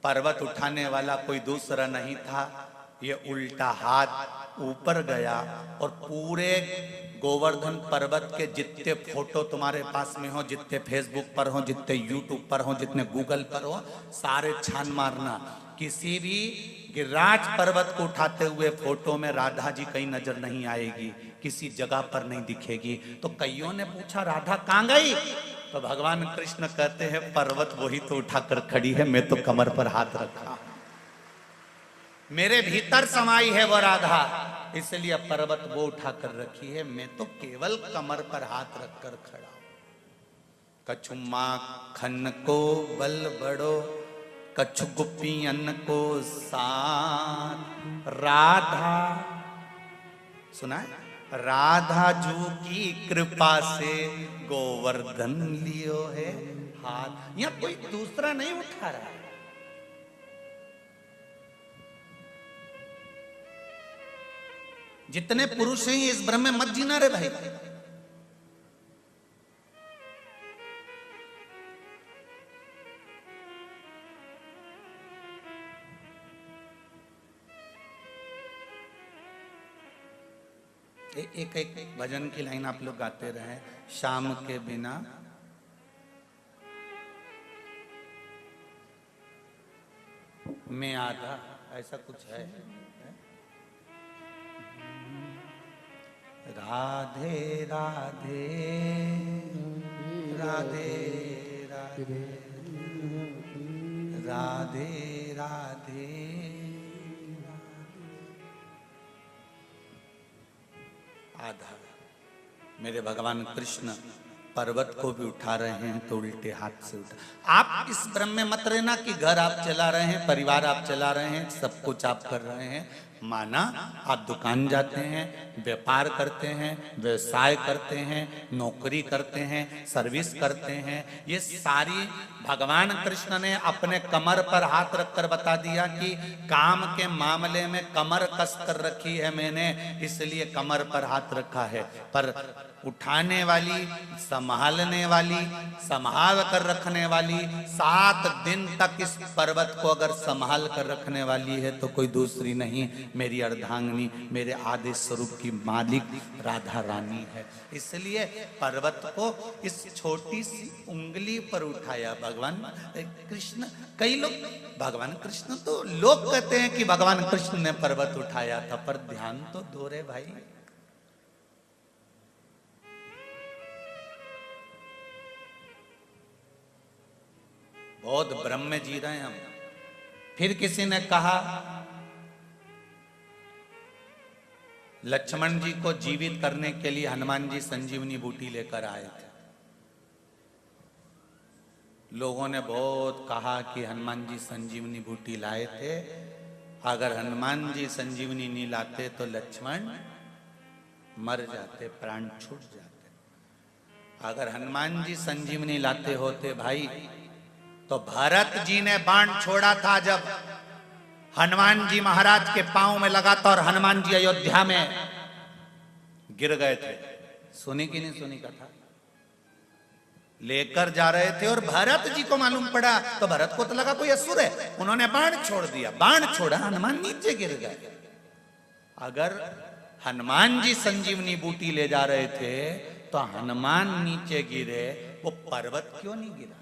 पर्वत उठाने वाला कोई दूसरा नहीं था, ये उल्टा हाथ ऊपर गया और पूरे गोवर्धन पर्वत के जितने फोटो तुम्हारे पास में हो, जितने फेसबुक पर हो, जितने यूट्यूब पर हो, जितने गूगल पर हो, सारे छान मारना। किसी भी गिरिराज पर्वत को उठाते हुए फोटो में राधा जी कहीं नजर नहीं आएगी, किसी जगह पर नहीं दिखेगी। तो कईयों ने पूछा राधा कहां गई? तो भगवान कृष्ण कहते हैं पर्वत वही तो उठाकर खड़ी है, मैं तो कमर पर हाथ रखा, मेरे भीतर समाई है वो राधा, इसलिए पर्वत वो उठाकर रखी है, मैं तो केवल कमर पर हाथ रखकर खड़ा हूं। कछु माखन को बल बड़ो, कछु गुपियन को साथ, राधा सुना है? राधा जू की कृपा से गोवर्धन लियो है हाथ। यहां कोई दूसरा नहीं उठा रहा है। जितने पुरुष हैं इस भ्रम में मत जीना रे भाई। एक एक भजन की लाइन आप लोग गाते रहे। शाम के बिना मैं आधा, ऐसा कुछ है। राधे राधे राधे राधे राधे राधे। आधा मेरे भगवान कृष्ण पर्वत को भी उठा रहे हैं तो उल्टे हाथ से उठा। आप इस भ्रम में मत रहना कि घर आप चला रहे हैं, परिवार आप चला रहे हैं, सब कुछ आप कर रहे हैं। माना आप दुकान जाते हैं, व्यापार करते हैं, व्यवसाय करते हैं, नौकरी करते हैं, सर्विस करते हैं, ये सारी भगवान कृष्ण ने अपने कमर पर हाथ रखकर बता दिया कि काम के मामले में कमर कस कर रखी है मैंने, इसलिए कमर पर हाथ रखा है। पर उठाने वाली, संभालने वाली, संभाल कर रखने वाली, 7 दिन तक इस पर्वत को अगर संभाल कर रखने वाली है तो कोई दूसरी नहीं, मेरी अर्धांगिनी, मेरे आदि स्वरूप की मालिक राधा रानी है। इसलिए पर्वत को इस छोटी सी उंगली पर उठाया भगवान कृष्ण। कई लोग भगवान कृष्ण, तो लोग कहते हैं कि भगवान कृष्ण ने पर्वत उठाया था, पर ध्यान तो दो रे भाई। बहुत भ्रम में जी रहे हैं हम। फिर किसी ने कहा लक्ष्मण जी को जीवित करने के लिए हनुमान जी संजीवनी बूटी लेकर आए थे। लोगों ने बहुत कहा कि हनुमान जी संजीवनी बूटी लाए थे, अगर हनुमान जी संजीवनी नहीं लाते तो लक्ष्मण मर जाते, प्राण छूट जाते। अगर हनुमान जी संजीवनी लाते होते भाई, तो भरत जी ने बाण छोड़ा था जब हनुमान जी महाराज के पांव में लगा था और हनुमान जी अयोध्या में गिर गए थे। सुनी कि नहीं सुनी कथा? लेकर जा रहे थे और भरत जी को मालूम पड़ा, तो भरत को तो लगा कोई असुर है, उन्होंने बाण छोड़ दिया, बाण छोड़ा, हनुमान नीचे गिर गए। अगर हनुमान जी संजीवनी बूटी ले जा रहे थे तो हनुमान नीचे गिरे, वो पर्वत क्यों नहीं गिरा?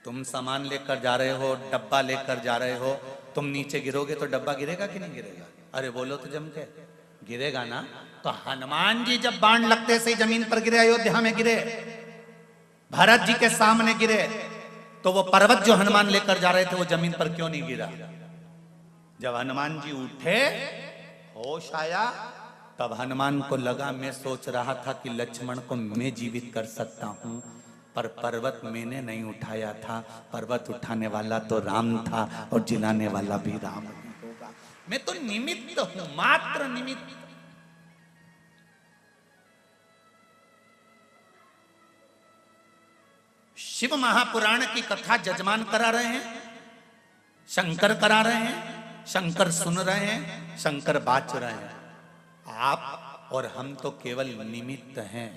तुम सामान लेकर जा रहे हो, डब्बा लेकर जा रहे हो, तुम नीचे गिरोगे तो डब्बा गिरेगा कि नहीं गिरेगा? अरे बोलो तो जम के, गिरेगा ना। तो हनुमान जी जब बाण लगते से जमीन पर गिरे, अयोध्या में गिरे, भरत जी के सामने गिरे, तो वो पर्वत जो हनुमान लेकर जा रहे थे वो जमीन पर क्यों नहीं गिरा? जब हनुमान जी उठे, होश आया, तब हनुमान को लगा मैं सोच रहा था कि लक्ष्मण को मैं जीवित कर सकता हूं, पर पर्वत मैंने नहीं उठाया था, पर्वत उठाने वाला तो राम था और जिलाने वाला भी राम ही होगा। मैं तो निमित्त हूं, मात्र निमित्त। शिव महापुराण की कथा जजमान करा रहे हैं, शंकर करा रहे हैं, शंकर सुन रहे हैं, शंकर बाच रहे हैं। आप और हम तो केवल निमित्त हैं।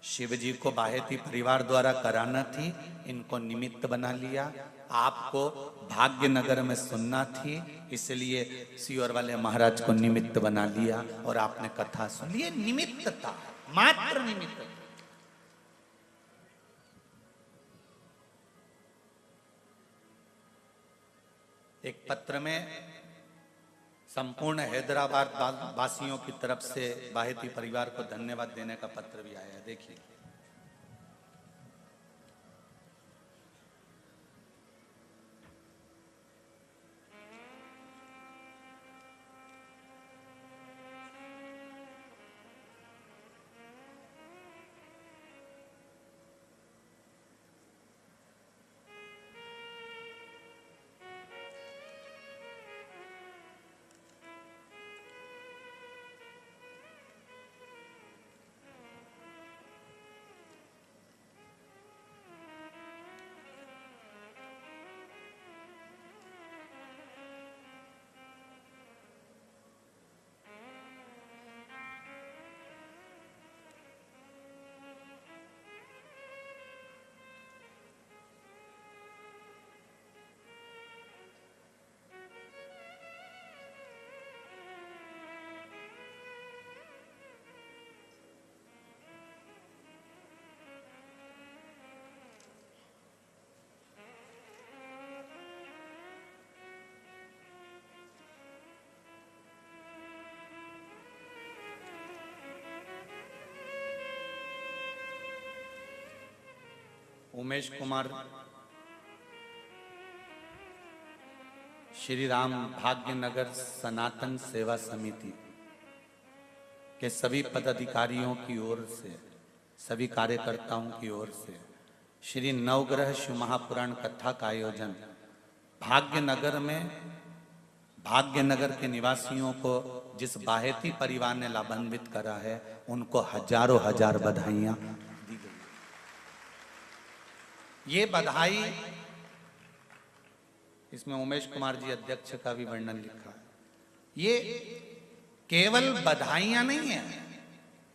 शिव जी को बाहेती परिवार द्वारा कराना थी, इनको निमित्त बना लिया। आपको भाग्यनगर में सुनना थी, इसलिए सीहोर वाले महाराज को निमित्त बना लिया और आपने कथा सुन ली। निमित्त था, मात्र निमित्त। एक पत्र में संपूर्ण हैदराबाद वासियों की तरफ से बाहेती परिवार को धन्यवाद देने का पत्र भी आया है, देखिए। उमेश कुमार श्री राम भाग्यनगर सनातन सेवा समिति के सभी पदाधिकारियों की ओर से, सभी कार्यकर्ताओं की ओर से श्री नवग्रह शिव महापुराण कथा का आयोजन भाग्यनगर में, भाग्यनगर के निवासियों को जिस बाहेती परिवार ने लाभान्वित करा है, उनको हजारों हजार बधाइयां दी गई। ये बधाई, इसमें उमेश कुमार जी अध्यक्ष का भी वर्णन लिखा है। ये केवल बधाइयां नहीं है,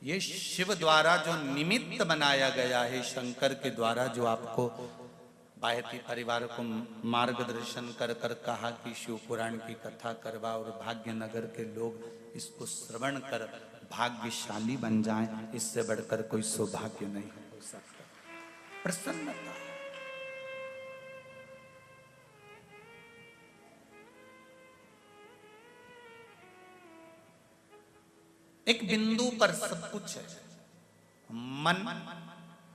ये शिव द्वारा जो निमित्त बनाया गया है, शंकर के द्वारा जो आपको बायती परिवार को मार्गदर्शन कर कर कहा कि शिव पुराण की कथा करवा और भाग्यनगर के लोग इसको श्रवण कर भाग्यशाली बन जाएं, इससे बढ़कर कोई सौभाग्य नहीं हो सकता। प्रसन्नता, एक बिंदु पर सब कुछ है, मन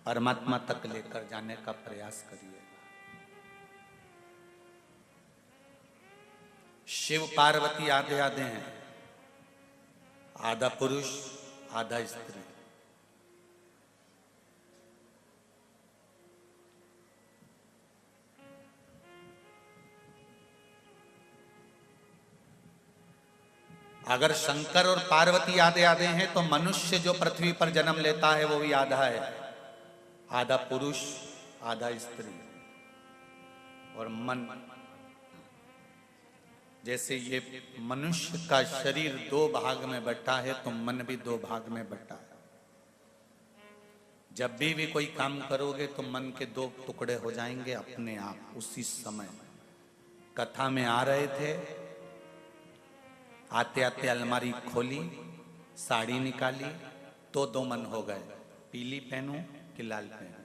परमात्मा तक लेकर जाने का प्रयास करिए। शिव पार्वती आधे आधे हैं, आधा पुरुष आधा स्त्री। अगर शंकर और पार्वती आधे आधे हैं तो मनुष्य जो पृथ्वी पर जन्म लेता है वो भी आधा है, आधा पुरुष आधा स्त्री। और मन, जैसे ये मनुष्य का शरीर दो भाग में बटा है तो मन भी दो भाग में बटा है। जब भी कोई काम करोगे तो मन के दो टुकड़े हो जाएंगे अपने आप उसी समय। कथा में आ रहे थे, आते आते अलमारी खोली, साड़ी निकाली तो दो मन हो गए, पीली पहनूं कि लाल पहनूं,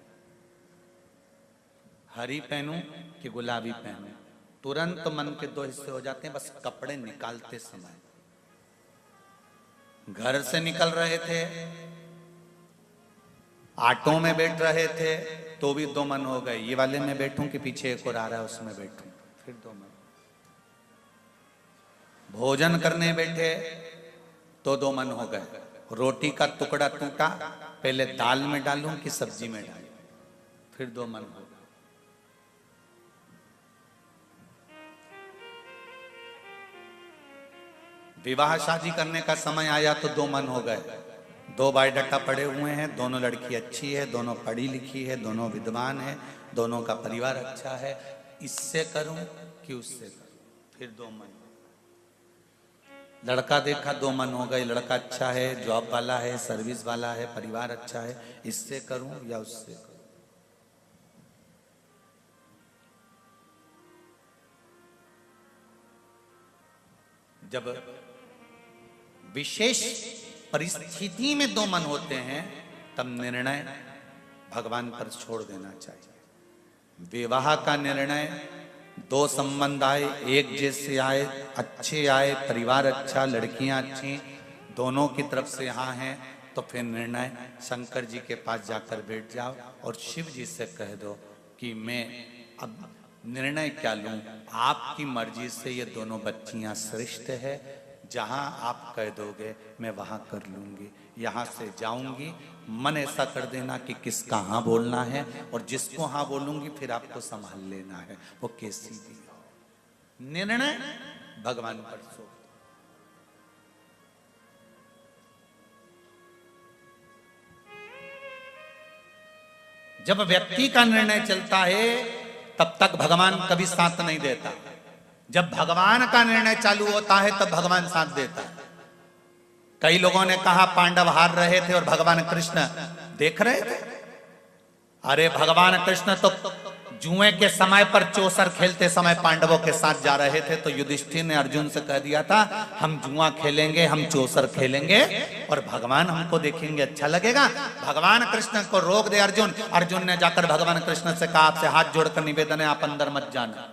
हरी पहनूं कि गुलाबी पहनूं। तुरंत मन के दो हिस्से हो जाते हैं बस कपड़े निकालते समय। घर से निकल रहे थे, ऑटो में बैठ रहे थे तो भी दो मन हो गए, ये वाले में बैठूं कि पीछे एक और आ रहा है उसमें बैठूं, फिर दो मन। भोजन करने बैठे तो दो मन हो गए, रोटी का टुकड़ा टूटा, पहले दाल में डालूं कि सब्जी में डालूं, फिर दो मन हो गए। विवाह शादी करने का समय आया तो दो मन हो गए, दो बायोडाटा पड़े हुए हैं, दोनों लड़की अच्छी है, दोनों पढ़ी लिखी है, दोनों विद्वान है, दोनों का परिवार अच्छा है, इससे करूं कि उससे करूं, फिर दो मन। लड़का देखा दो मन हो गए, लड़का अच्छा है, जॉब वाला है, सर्विस वाला है, परिवार अच्छा है, इससे करूं या उससे करूं। जब विशेष परिस्थिति में दो मन होते हैं तब निर्णय भगवान पर छोड़ देना चाहिए। विवाह का निर्णय दो संबंध आए, एक जैसे आए, अच्छे आए, परिवार अच्छा, लड़कियां अच्छी, दोनों की तरफ से हाँ है तो फिर निर्णय शंकर जी के पास जाकर बैठ जाओ और शिव जी से कह दो कि मैं अब निर्णय क्या लूं, आपकी मर्जी से ये दोनों बच्चियां श्रेष्ठ है, जहां आप कह दोगे मैं वहां कर लूंगी, यहां से जाऊंगी। मन ऐसा कर देना कि किसका हाँ बोलना है और जिसको हाँ बोलूंगी फिर आपको संभाल लेना है, वो कैसी भी हो। निर्णय भगवान पर सौंप। जब व्यक्ति का निर्णय चलता है तब तक भगवान कभी साथ नहीं देता, जब भगवान का निर्णय चालू होता है तब भगवान साथ देता है। कई लोगों ने कहा पांडव हार रहे थे और भगवान कृष्ण देख रहे थे। अरे भगवान कृष्ण तो जुए के समय पर चौसर खेलते समय पांडवों के साथ जा रहे थे, तो युधिष्ठिर ने अर्जुन से कह दिया था हम जुआ खेलेंगे, हम चौसर खेलेंगे और भगवान हमको देखेंगे, अच्छा लगेगा। भगवान कृष्ण को रोक दे अर्जुन। अर्जुन ने जाकर भगवान कृष्ण से कहा आपसे हाथ जोड़कर निवेदन है, आप अंदर मत जाना,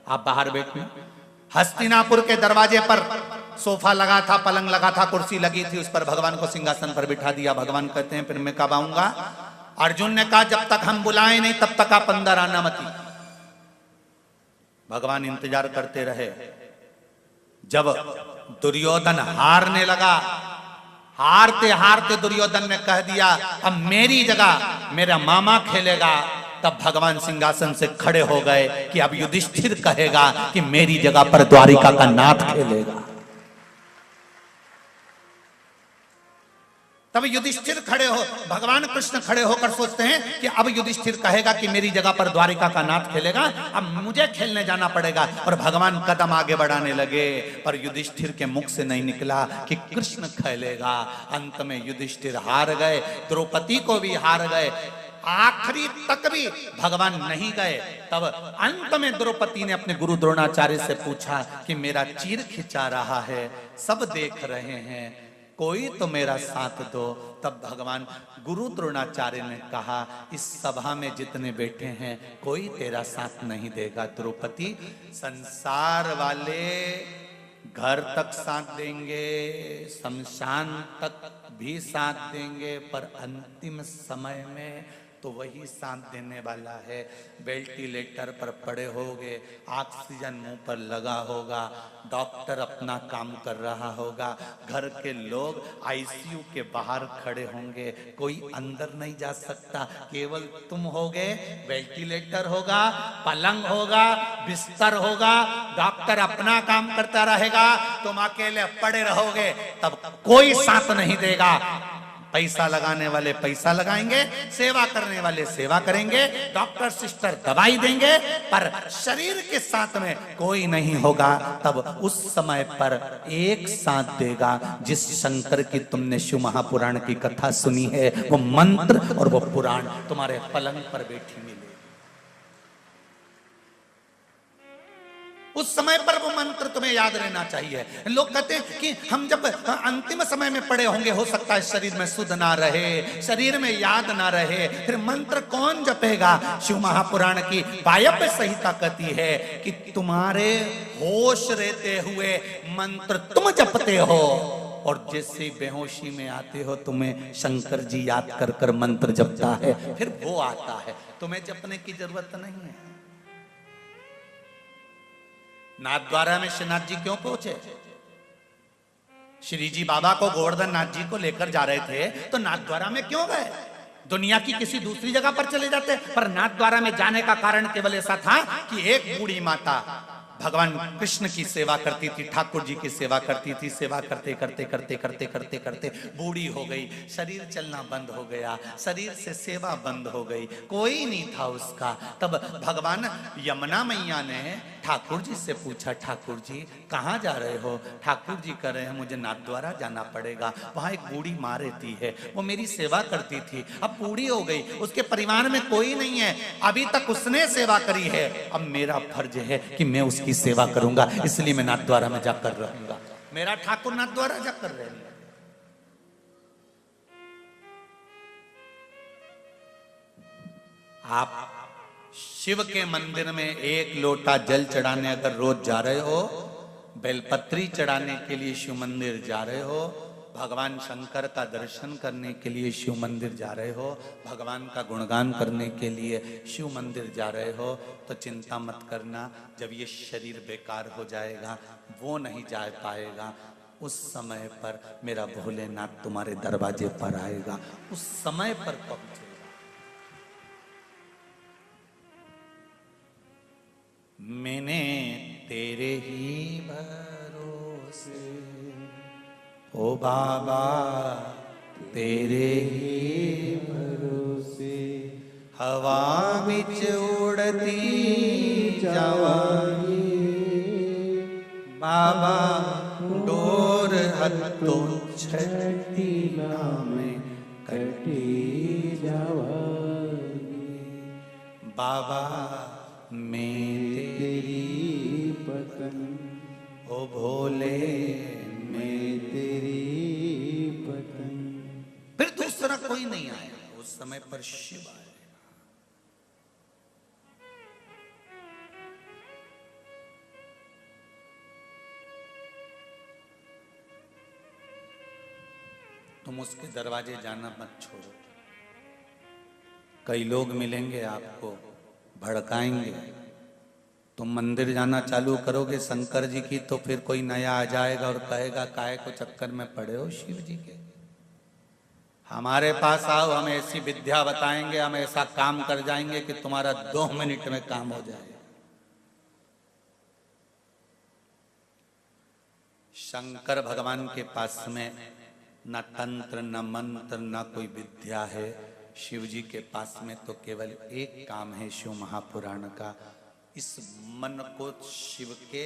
आप बाहर बैठना। हस्तिनापुर के दरवाजे पर सोफा लगा था, पलंग लगा था, कुर्सी लगी थी, उस पर भगवान को सिंहासन पर बिठा दिया। भगवान कहते हैं फिर मैं कब आऊंगा? अर्जुन ने कहा जब तक हम बुलाएं नहीं तब तक आप अंदर आना मत। भगवान इंतजार करते रहे। जब दुर्योधन हारने लगा, हारते हारते दुर्योधन ने कह दिया अब मेरी जगह मेरा मामा खेलेगा, तब भगवान सिंहासन से खड़े हो गए कि अब युधिष्ठिर कहेगा कि मेरी जगह पर द्वारिका का नाथ खेलेगा। तब युधिष्ठिर खड़े हो, भगवान कृष्ण खड़े होकर सोचते हैं कि अब युधिष्ठिर कहेगा कि मेरी जगह पर द्वारिका का नाथ खेलेगा, अब मुझे खेलने जाना पड़ेगा। और भगवान कदम आगे बढ़ाने लगे, पर युधिष्ठिर के मुख से नहीं निकला कि कृष्ण खेलेगा। अंत में युधिष्ठिर हार गए, द्रौपदी को भी हार गए, आखिरी तक भी भगवान नहीं गए। तब अंत में द्रौपदी ने अपने गुरु द्रोणाचार्य से पूछा कि मेरा चीर खिंचा रहा है, सब देख रहे हैं, कोई तो मेरा साथ दो। तब भगवान गुरु द्रोणाचार्य ने कहा, इस सभा में जितने बैठे हैं कोई तेरा साथ नहीं देगा द्रौपदी। संसार वाले घर तक साथ देंगे, शमशान तक भी साथ देंगे, पर अंतिम समय में तो वही साथ देने वाला है। वेंटिलेटर पर पड़े होगे, ऑक्सीजन मुंह पर लगा होगा, डॉक्टर अपना काम कर रहा होगा, घर के लोग आईसीयू के बाहर खड़े होंगे, कोई अंदर नहीं जा सकता, केवल तुम होगे, वेंटिलेटर होगा, पलंग होगा, बिस्तर होगा, डॉक्टर अपना काम करता रहेगा, तुम अकेले पड़े रहोगे, तब कोई साथ नहीं देगा। पैसा लगाने वाले पैसा लगाएंगे, सेवा करने वाले सेवा करेंगे, डॉक्टर सिस्टर दवाई देंगे, पर शरीर के साथ में कोई नहीं होगा। तब उस समय पर एक साथ देगा जिस शंकर की तुमने शिव महापुराण की कथा सुनी है, वो मंत्र और वो पुराण तुम्हारे पलंग पर बैठी मिले। उस समय पर वो मंत्र तुम्हें याद रहना चाहिए। लोग कहते हैं कि हम जब अंतिम समय में पड़े होंगे, हो सकता है शरीर में सुध ना रहे, शरीर में याद ना रहे, फिर मंत्र कौन जपेगा? शिव महापुराण की वायव्य संहिता कहती है कि तुम्हारे होश रहते हुए मंत्र तुम जपते हो, और जैसे बेहोशी में आते हो तुम्हें शंकर जी याद कर कर मंत्र जपता है, फिर वो आता है, तुम्हें जपने की जरूरत नहीं है। नाथद्वारा में श्रीनाथ जी क्यों पहुंचे? श्री जी बाबा को गोवर्धन नाथ जी को लेकर जा रहे थे, तो नाथद्वारा में क्यों गए? दुनिया की किसी दूसरी जगह पर चले जाते, पर नाथद्वारा में जाने का कारण केवल ऐसा था कि एक बूढ़ी माता भगवान कृष्ण की सेवा करती थी, ठाकुर जी की सेवा करती थी, सेवा करते करते करते करते करते करते बूढ़ी हो गई, शरीर चलना बंद हो गया, शरीर से सेवा बंद हो गई, कोई नहीं था उसका। तब भगवान यमुना मैया ने ठाकुर जी से पूछा, ठाकुर जी कहाँ जा रहे हो? ठाकुर जी कह रहे हैं मुझे नाथद्वारा जाना पड़ेगा, वहां एक बूढ़ी माँ रहती है, वो मेरी सेवा करती थी, अब बूढ़ी हो गई, उसके परिवार में कोई नहीं है, अभी तक उसने सेवा करी है, अब मेरा फर्ज है कि मैं उसकी सेवा करूंगा, इसलिए मैं नाथद्वारा में जाकर रहूंगा। मेरा ठाकुर नाथद्वारा जाकर रहेंगे। आप शिव के मंदिर में एक लोटा जल चढ़ाने अगर रोज जा रहे हो, बेलपत्री चढ़ाने के लिए शिव मंदिर जा रहे हो, भगवान शंकर का दर्शन करने के लिए शिव मंदिर जा रहे हो, भगवान का गुणगान करने के लिए शिव मंदिर जा रहे हो, तो चिंता मत करना, जब ये शरीर बेकार हो जाएगा, वो नहीं जा पाएगा, उस समय पर मेरा भोलेनाथ तुम्हारे दरवाजे पर आएगा, उस समय पर पहुंचेगा। मैंने तेरे ही भरोसे ओ बाबा, तेरे ही भरोसे हवा बिच उड़ती जावांगी, बाबा डोर हथों छठी नामे कटी जावांगी, बाबा मैं तेरी पतंग, ओ भोले मैं तेरी पतंग। फिर दूसरा कोई नहीं आया, उस समय पर शिव आया। तुम उसके दरवाजे जाना मत छोड़ो। कई लोग मिलेंगे आपको, भड़काएंगे, तुम मंदिर जाना चालू करोगे शंकर जी की, तो फिर कोई नया आ जाएगा और कहेगा काहे को चक्कर में पड़े हो शिव जी के, हमारे पास आओ, हम ऐसी विद्या बताएंगे, हम ऐसा काम कर जाएंगे कि तुम्हारा 2 मिनट में काम हो जाएगा। शंकर भगवान के पास में न तंत्र न मंत्र न कोई विद्या है। शिव जी के पास में तो केवल एक काम है शिव महापुराण का, इस मन को शिव के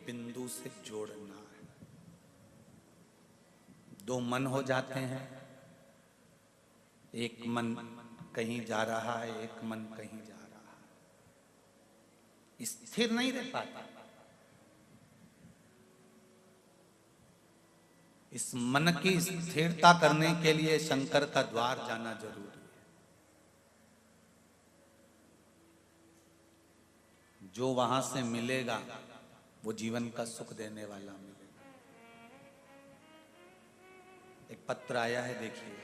बिंदु से जोड़ना है। दो मन हो जाते हैं, एक मन कहीं जा रहा है, एक मन कहीं जा रहा है, स्थिर नहीं रह पाता। इस मन की स्थिरता करने के लिए शंकर का द्वार जाना जरूरी है। जो वहां से मिलेगा वो जीवन का सुख देने वाला मिलेगा। एक पत्र आया है, देखिए।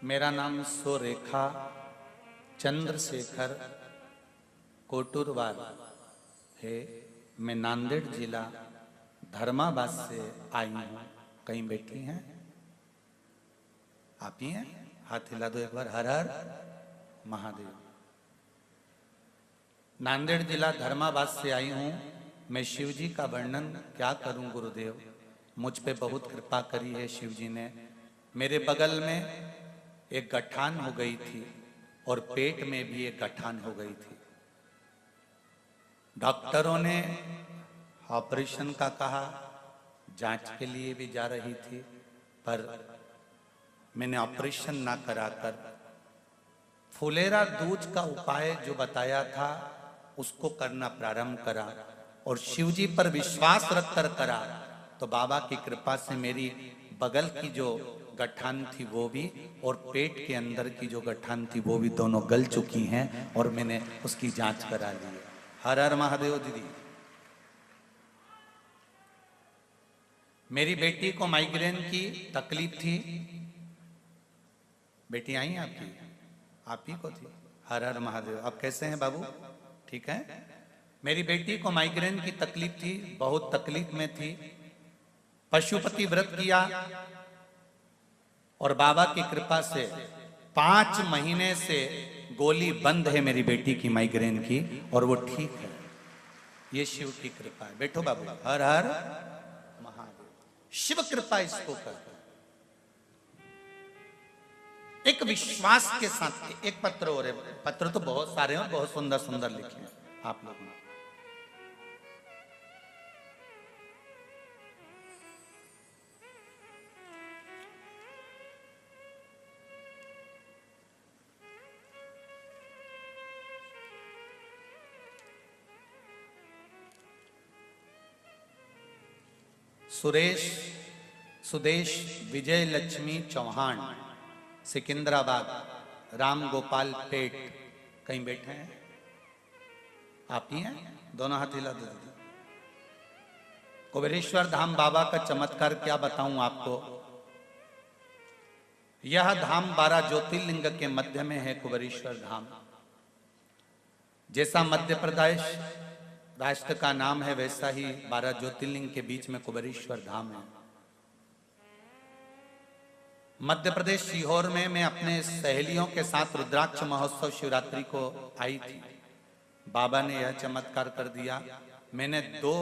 मेरा नाम सुरेखा चंद्रशेखर कोटुरवार है। मैं नांदेड़ जिला धर्माबाद से आई हूँ। कहीं बैठी हैं? आप ही हैं? हाथ हिला दो एक बार। हर हर महादेव। नांदेड़ जिला धर्माबाद से आई हूँ। मैं शिव जी का वर्णन क्या करूं गुरुदेव, मुझ पे बहुत कृपा करी है शिव जी ने। मेरे बगल में एक गठान हो गई थी और पेट में भी एक गठान हो गई थी। डॉक्टरों ने ऑपरेशन का कहा, जांच के लिए भी जा रही थी, पर मैंने ऑपरेशन ना कराकर फुलेरा दूज का उपाय जो बताया था उसको करना प्रारंभ करा और शिव जी पर विश्वास रखकर करा। तो बाबा की कृपा से मेरी बगल की जो गठान थी वो भी और पेट के अंदर की जो गठान थी वो भी दोनों गल चुकी हैं और मैंने उसकी जांच करा ली है। हर हर महादेव। दीदी, मेरी बेटी को माइग्रेन की तकलीफ थी। बेटी आई आपकी? आप ही को थी? हर हर महादेव। अब कैसे हैं बाबू? ठीक है। मेरी बेटी को माइग्रेन की तकलीफ थी, बहुत तकलीफ में थी। पशुपति व्रत किया और बाबा की कृपा से 5 महीने से गोली बंद है मेरी बेटी की माइग्रेन की और वो ठीक है। ये शिव की कृपा है। बैठो बाबू। हर हर महादेव। शिव कृपा इसको कर। एक विश्वास के साथ एक पत्र और है। पत्र तो बहुत सारे हैं, बहुत सुंदर सुंदर लिखे हैं आप लोगों ने। सुदेश विजय लक्ष्मी चौहान, सिकंदराबाद, राम गोपाल पेट। कहीं बैठे हैं? आप ही हैं? दोनों हाथ हिला दो। कुबेरेश्वर धाम बाबा का चमत्कार क्या बताऊं आपको। यह धाम 12 ज्योतिर्लिंग के मध्य में है। कुबेरेश्वर धाम जैसा मध्य प्रदेश राष्ट्र का नाम है, वैसा ही 12 ज्योतिर्लिंग के बीच में कुबेरेश्वर धाम है। मध्य प्रदेश सीहोर में मैं अपने सहेलियों के साथ रुद्राक्ष महोत्सव शिवरात्रि को आई थी। बाबा ने यह चमत्कार कर दिया। मैंने 2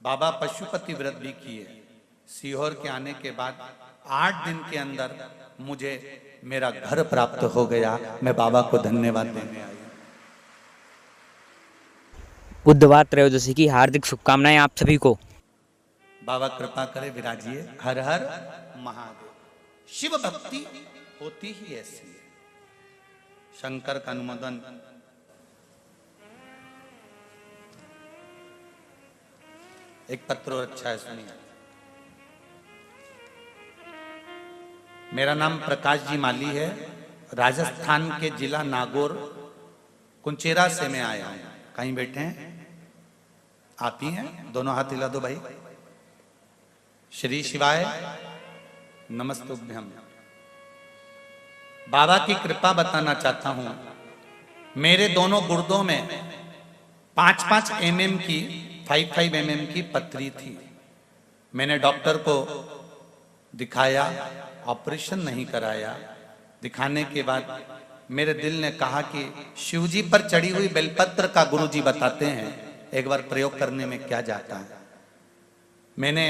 बाबा पशुपति व्रत भी किए। सीहोर के आने के बाद 8 दिन के अंदर मुझे मेरा घर प्राप्त हो गया। मैं बाबा को धन्यवाद देने आई। बुधवार त्रयोदशी की हार्दिक शुभकामनाएं आप सभी को। बाबा कृपा करे, विराजिए। हर हर महादेव। शिव भक्ति होती ही ऐसी है। शंकर का अनुमोदन। एक पत्र और अच्छा है, सुनिए। मेरा नाम प्रकाश जी माली है। राजस्थान के जिला नागौर कुंचेरा से मैं आया हूं। कहीं बैठे हैं? आप ही हैं? दोनों हाथ हिला दो भाई। श्री शिवाय नमस्तुभ्यम। बाबा की कृपा बताना चाहता हूं। मेरे दोनों गुर्दों में 5-5 mm की 5-5 mm की पथरी थी। मैंने डॉक्टर को दिखाया, ऑपरेशन नहीं कराया। दिखाने के बाद मेरे दिल ने कहा कि शिवजी पर चढ़ी हुई बेलपत्र का गुरुजी बताते हैं, एक बार प्रयोग करने में क्या जाता है। मैंने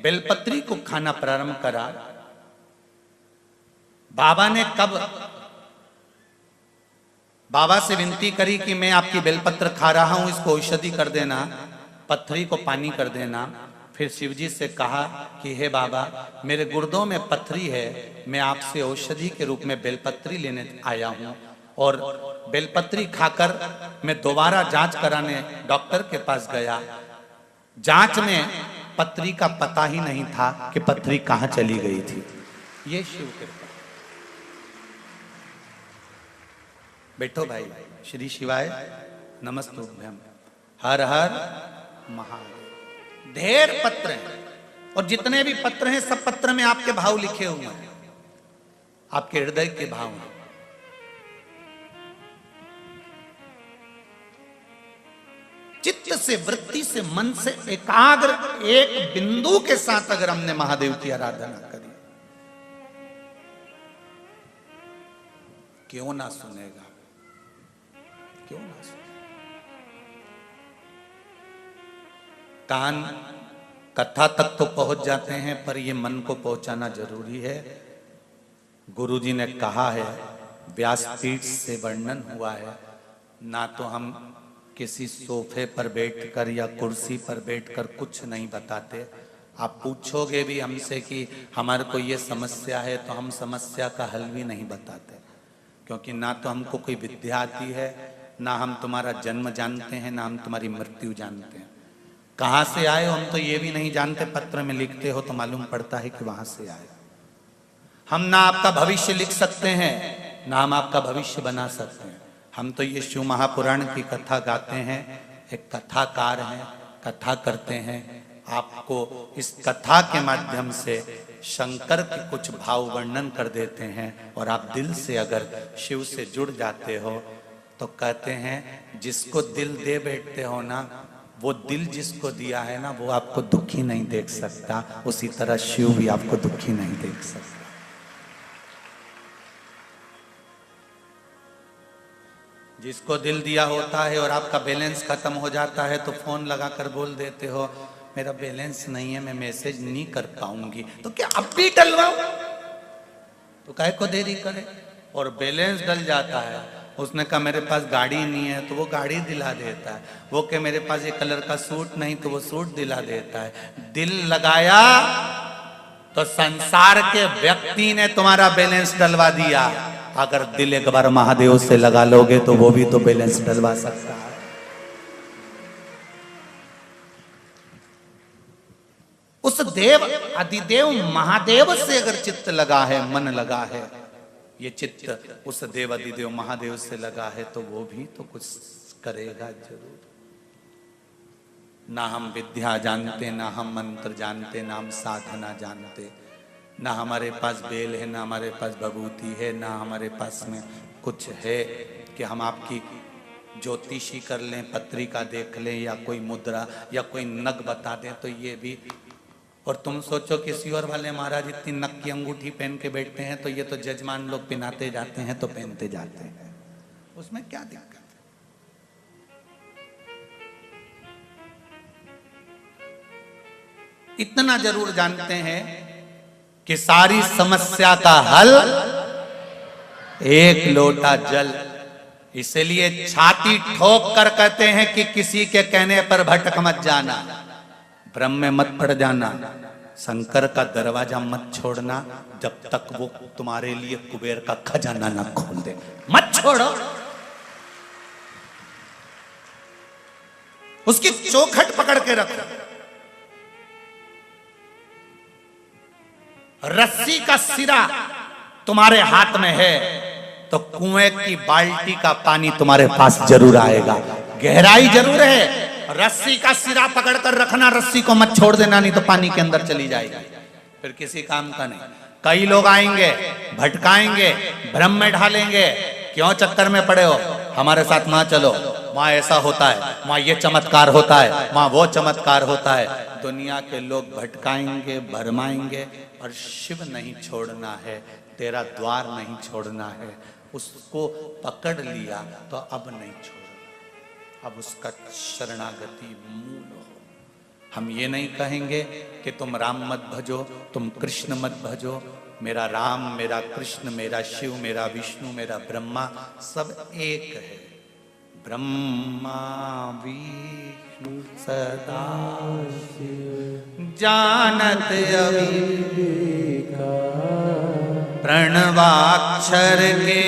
बेलपत्री को खाना प्रारंभ करा। बाबा ने कब बाबा से विनती करी कि मैं आपकी बेलपत्र खा रहा हूं, इसको औषधि कर देना, पथरी को पानी कर देना। फिर शिवजी से कहा कि हे बाबा, मेरे गुर्दों में पथरी है, मैं आपसे औषधि के रूप में बेलपत्री लेने आया हूं। और बेलपत्री खाकर मैं दोबारा जांच कराने डॉक्टर के पास गया। जांच में पथरी का पता ही नहीं था कि पथरी कहां चली गई थी। ये शिव कृपा। बैठो भाई। श्री शिवाय नमस्तुभ्यम। हर हर महादेव। ढेर पत्र हैं, और जितने भी पत्र हैं सब पत्र में आपके भाव लिखे हुए हैं, आपके हृदय के भाव हैं। चित्त से, वृत्ति से, मन से एकाग्र एक बिंदु के साथ अगर हमने महादेव की आराधना करी, क्यों ना सुनेगा, क्यों ना सुनेगा। कान कथा तक तो पहुंच जाते हैं, पर ये मन को पहुंचाना जरूरी है। गुरुजी ने कहा है, व्यासपीठ से वर्णन हुआ है, ना तो हम किसी सोफे पर बैठकर या कुर्सी पर बैठकर कुछ नहीं बताते। आप पूछोगे भी हमसे कि हमारे को ये समस्या है, तो हम समस्या का हल भी नहीं बताते, क्योंकि ना तो हमको कोई विद्या आती है, ना हम तुम्हारा जन्म जानते हैं, ना हम तुम्हारी मृत्यु जानते हैं। कहाँ से आए हो हम तो ये भी नहीं जानते। पत्र में लिखते हो तो मालूम पड़ता है कि वहां से आए। हम ना आपका भविष्य लिख सकते हैं, ना हम आपका भविष्य बना सकते हैं। हम तो ये शिव महापुराण की कथा गाते हैं, एक कथाकार हैं, कथा करते हैं। आपको इस कथा के माध्यम से शंकर के कुछ भाव वर्णन कर देते हैं, और आप दिल से अगर शिव से जुड़ जाते हो तो कहते हैं, जिसको दिल दे बैठते हो ना, वो दिल जिसको दिया है ना, वो आपको दुखी नहीं देख सकता। उसी तरह शिव भी आपको दुखी नहीं देख सकता। जिसको दिल दिया होता है और आपका बैलेंस खत्म हो जाता है, तो फोन लगाकर बोल देते हो, मेरा बैलेंस नहीं है, मैं मैसेज नहीं कर पाऊंगी। तो क्या अब भी डलवाओ? तो काहे को देरी करे? और बैलेंस डल जाता है, उसने कहा मेरे पास गाड़ी नहीं है, तो वो गाड़ी दिला देता है। वो कहे मेरे पास ये कलर का सूट नहीं, तो वो सूट दिला देता है। दिल लगाया तो संसार के व्यक्ति ने तुम्हारा बैलेंस डलवा दिया। अगर दिल एक बार महादेव से लगा लोगे तो वो भी तो बैलेंस डलवा सकता है। उस देव अधिदेव महादेव से अगर चित्त लगा है, मन लगा है, ये चित्त उस देव अधिदेव महादेव से लगा है, तो वो भी तो कुछ करेगा जरूर। ना हम विद्या जानते, ना हम मंत्र जानते, ना हम साधना जानते, ना हमारे पास बेल है, ना हमारे पास भभूति है, ना हमारे पास में कुछ है कि हम आपकी ज्योतिषी कर लें, पत्रिका देख लें, या कोई मुद्रा या कोई नग बता दें, तो ये भी। और तुम सोचो कि सियोर वाले महाराज इतनी नक की अंगूठी पहन के बैठते हैं, तो ये तो जजमान लोग पहनाते जाते हैं, तो पहनते जाते हैं, उसमें क्या दिक्कत है? इतना जरूर जानते हैं कि सारी समस्या का हल एक लोटा जल। इसलिए छाती ठोक कर कहते हैं कि किसी के कहने पर भटक मत जाना, भ्रम में मत पड़ जाना, शंकर का दरवाजा मत छोड़ना जब तक वो तुम्हारे लिए कुबेर का खजाना न खोल दे। मत छोड़ो, उसकी चौखट पकड़ के रखो। रस्सी का सिरा तुम्हारे हाथ में है तो कुएं की बाल्टी का पानी तुम्हारे पास जरूर आएगा। गहराई जरूर है, रस्सी का सिरा पकड़कर रखना, रस्सी को मत छोड़ देना, नहीं तो पानी के अंदर चली जाएगी, फिर किसी काम का नहीं। कई लोग आएंगे, भटकाएंगे, भ्रम में ढालेंगे, क्यों चक्कर में पड़े हो, हमारे साथ वहां चलो, वहां ऐसा होता है, वहां ये चमत्कार होता है, वहां वो चमत्कार होता है। दुनिया के लोग भटकाएंगे, भरमाएंगे, और शिव नहीं छोड़ना है, तेरा द्वार नहीं छोड़ना है। उसको पकड़ लिया तो अब नहीं छोड़ना, अब उसका शरणागति मूल हो। हम ये नहीं कहेंगे कि तुम राम मत भजो, तुम कृष्ण मत भजो। मेरा राम, मेरा कृष्ण, मेरा शिव, मेरा विष्णु, मेरा ब्रह्मा सब एक है। ब्रह्मा विष्णु सदा जानत अविका, प्रणवाक्षर के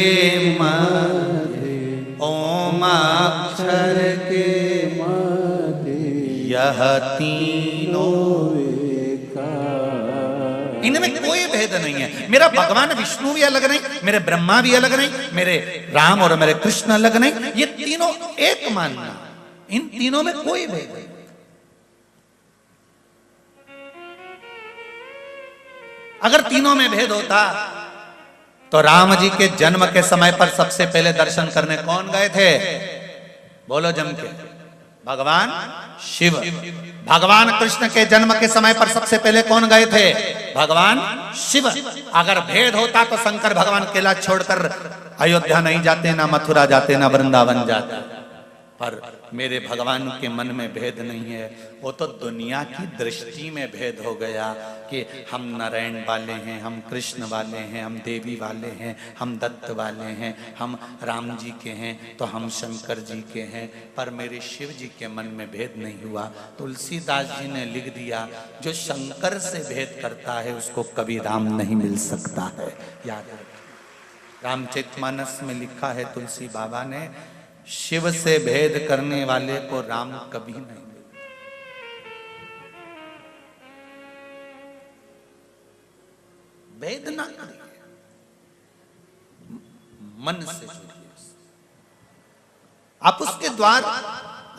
मध्य ओम अक्षर के मध्य यह तीनों, इनमें कोई भेद नहीं है। मेरा भगवान विष्णु भी अलग नहीं, मेरे ब्रह्मा भी अलग नहीं, मेरे राम और मेरे कृष्ण अलग नहीं, ये तीनों एक मानना, इन तीनों में कोई भेद नहीं। अगर तीनों में भेद होता तो राम जी के जन्म के समय पर सबसे पहले दर्शन करने कौन गए थे? बोलो जम के, भगवान शिव। भगवान कृष्ण के जन्म के समय पर सबसे पहले कौन गए थे? भगवान शिव। अगर भेद होता तो शंकर भगवान केला छोड़कर अयोध्या नहीं जाते, ना मथुरा जाते, ना वृंदावन जाते। पर मेरे भगवान के मन में भेद नहीं है, वो तो दुनिया की दृष्टि में भेद हो गया कि हम नारायण वाले हैं, हम कृष्ण वाले हैं, हम देवी वाले हैं, हम दत्त वाले हैं, हम राम जी के हैं तो हम शंकर जी के हैं। पर मेरे शिव जी के मन में भेद नहीं हुआ। तुलसीदास जी ने लिख दिया, जो शंकर से भेद करता है उसको कभी राम नहीं मिल सकता है। याद रखिए, रामचरितमानस में लिखा है तुलसी बाबा ने, शिव से भेद करने वाले को राम कभी नहीं मिलता। भेद ना करिए, मन से जुड़िए। आप उसके द्वार,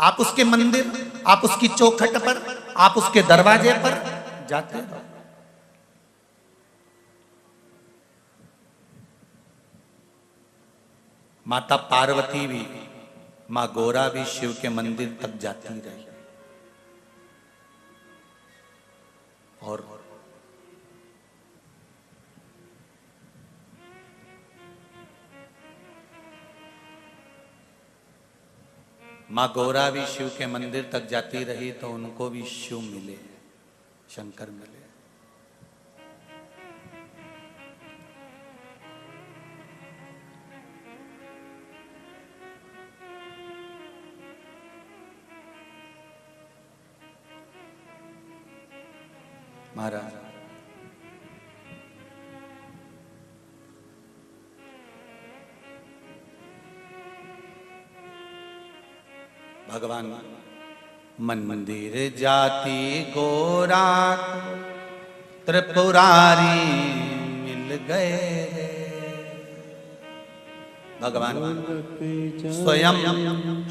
आप उसके मंदिर, आप उसकी चौखट पर, आप उसके दरवाजे पर जाते रहो। माता पार्वती भी, मां गौरा भी शिव के मंदिर तक जाती रही। और मां गौरा भी शिव के मंदिर तक जाती रही तो उनको भी शिव मिले, शंकर मिले। महाराज भगवान मंदिर जाति गोरा त्रिपुरारी मिल गए। भगवान स्वयं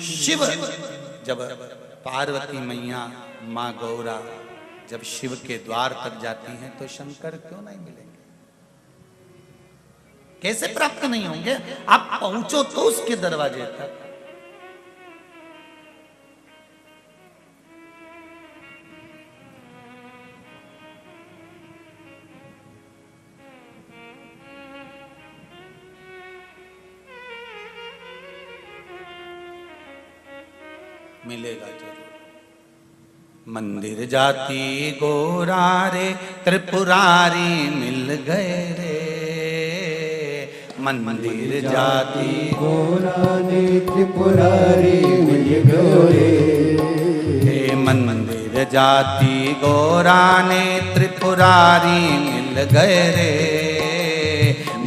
शिव जब पार्वती मैया मां गौरा जब शिव के द्वार तक जाती हैं तो शंकर क्यों नहीं मिलेंगे? कैसे प्राप्त नहीं होंगे? आप पहुंचो तो उसके दरवाजे तक। मिलेगा जरूर। मंदिर जाती गोरा रे त्रिपुरारी मिल गए रे। मंदिर जाती गोरा रे त्रिपुरारी मिल गए रे। मंदिर जाती गोरा ने त्रिपुरारी मिल गए रे।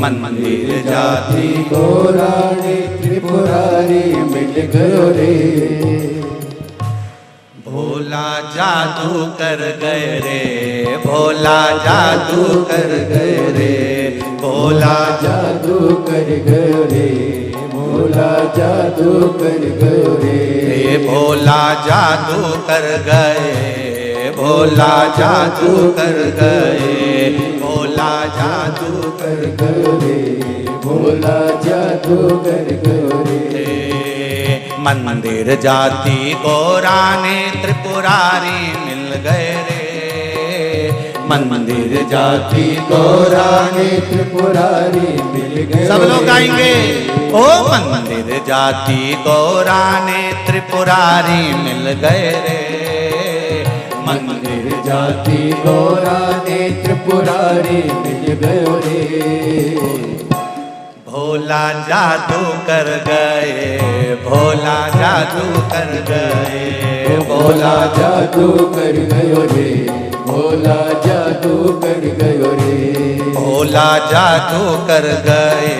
मंदिर जाती गोरा रे त्रिपुरारी मिल गए रे। भोला जादू कर गए रे, भोला जादू कर गए रे, भोला जादू कर गयो रे, भोला जादू कर गयो रे, भोला जादू कर गए, भोला जादू कर गए, भोला जादू कर गयो रे, भोला जादू कर गयो रे। मंदिर जाति गौराने त्रिपुरारी मिल गए रे, मंदिर जाति गौराने त्रिपुरारी मिल गए। सब लोग गाएंगे। ओ मंदिर जाति गौराने त्रिपुरारी मिल गए रे, मंदिर जाति गौराने त्रिपुरारी मिल गयो रे। भोला जादू कर गए, भोला जादू कर गए, भोला जादू कर गयो रे, भोला जादू कर गयो रे, भोला जादू कर गए,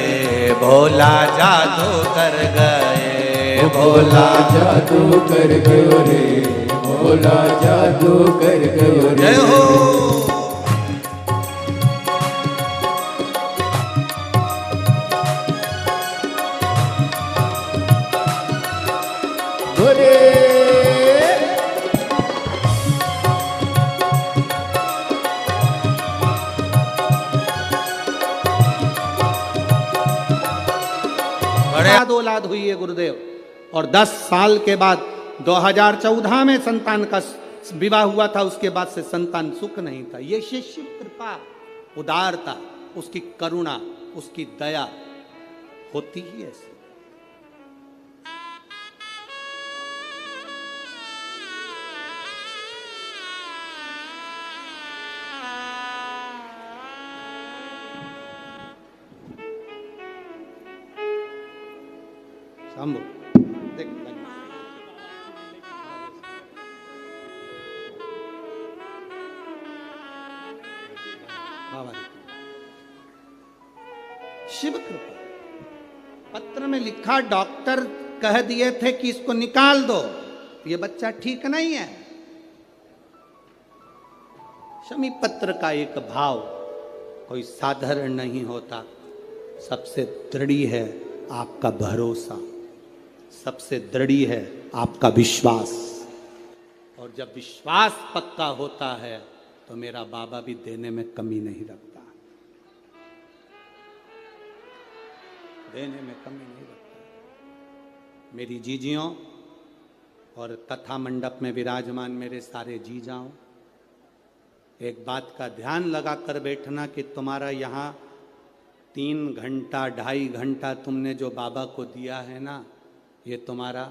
भोला जादू कर गए, भोला जादू कर गयो रे, भोला जादू कर गयो रे। जय हो। औलाद हुई है गुरुदेव, और 10 साल के बाद 2014 में संतान का विवाह हुआ था, उसके बाद से संतान सुख नहीं था। ये शिष्य कृपा, उदारता, उसकी करुणा, उसकी दया होती ही ऐसी। शंभू देख शिव कृपा। पत्र में लिखा, डॉक्टर कह दिए थे कि इसको निकाल दो, ये बच्चा ठीक नहीं है। शमी पत्र का एक भाव कोई साधारण नहीं होता। सबसे दृढ़ है आपका भरोसा, सबसे दृढ़ है आपका विश्वास, और जब विश्वास पक्का होता है तो मेरा बाबा भी देने में कमी नहीं रखता, देने में कमी नहीं रखता। मेरी जीजियों और कथा मंडप में विराजमान मेरे सारे जीजाओं, एक बात का ध्यान लगा कर बैठना कि तुम्हारा यहाँ 3 घंटा 2.5 घंटा तुमने जो बाबा को दिया है ना, ये तुम्हारा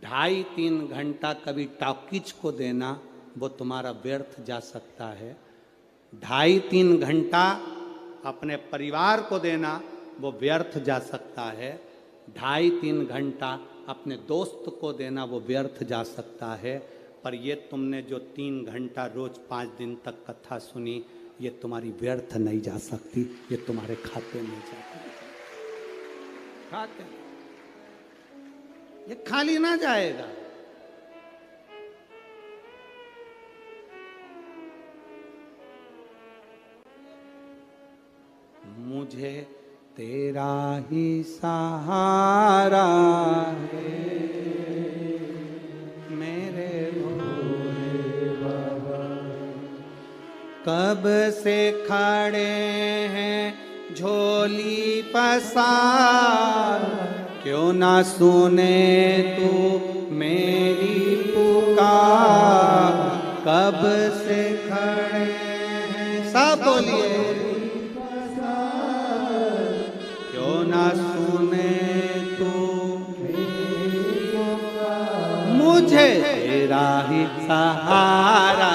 2.5-3 घंटा कभी टॉकीज को देना वो तुम्हारा व्यर्थ जा सकता है। 2.5-3 घंटा अपने परिवार को देना वो व्यर्थ जा सकता है। 2.5-3 घंटा अपने दोस्त को देना वो व्यर्थ जा सकता है। पर ये तुमने जो 3 घंटा रोज 5 दिन तक कथा सुनी, ये तुम्हारी व्यर्थ नहीं जा सकती, ये तुम्हारे खाते में जाती, खाते ये खाली ना जाएगा। मुझे तेरा ही सहारा है मेरे भोले बाबा, कब से खड़े हैं झोली पसार, क्यों ना सुने तू मेरी पुकार, कब से खड़े हैं, सब बोलिए, क्यों ना सुने तू मेरी पुकार, मुझे तेरा ही सहारा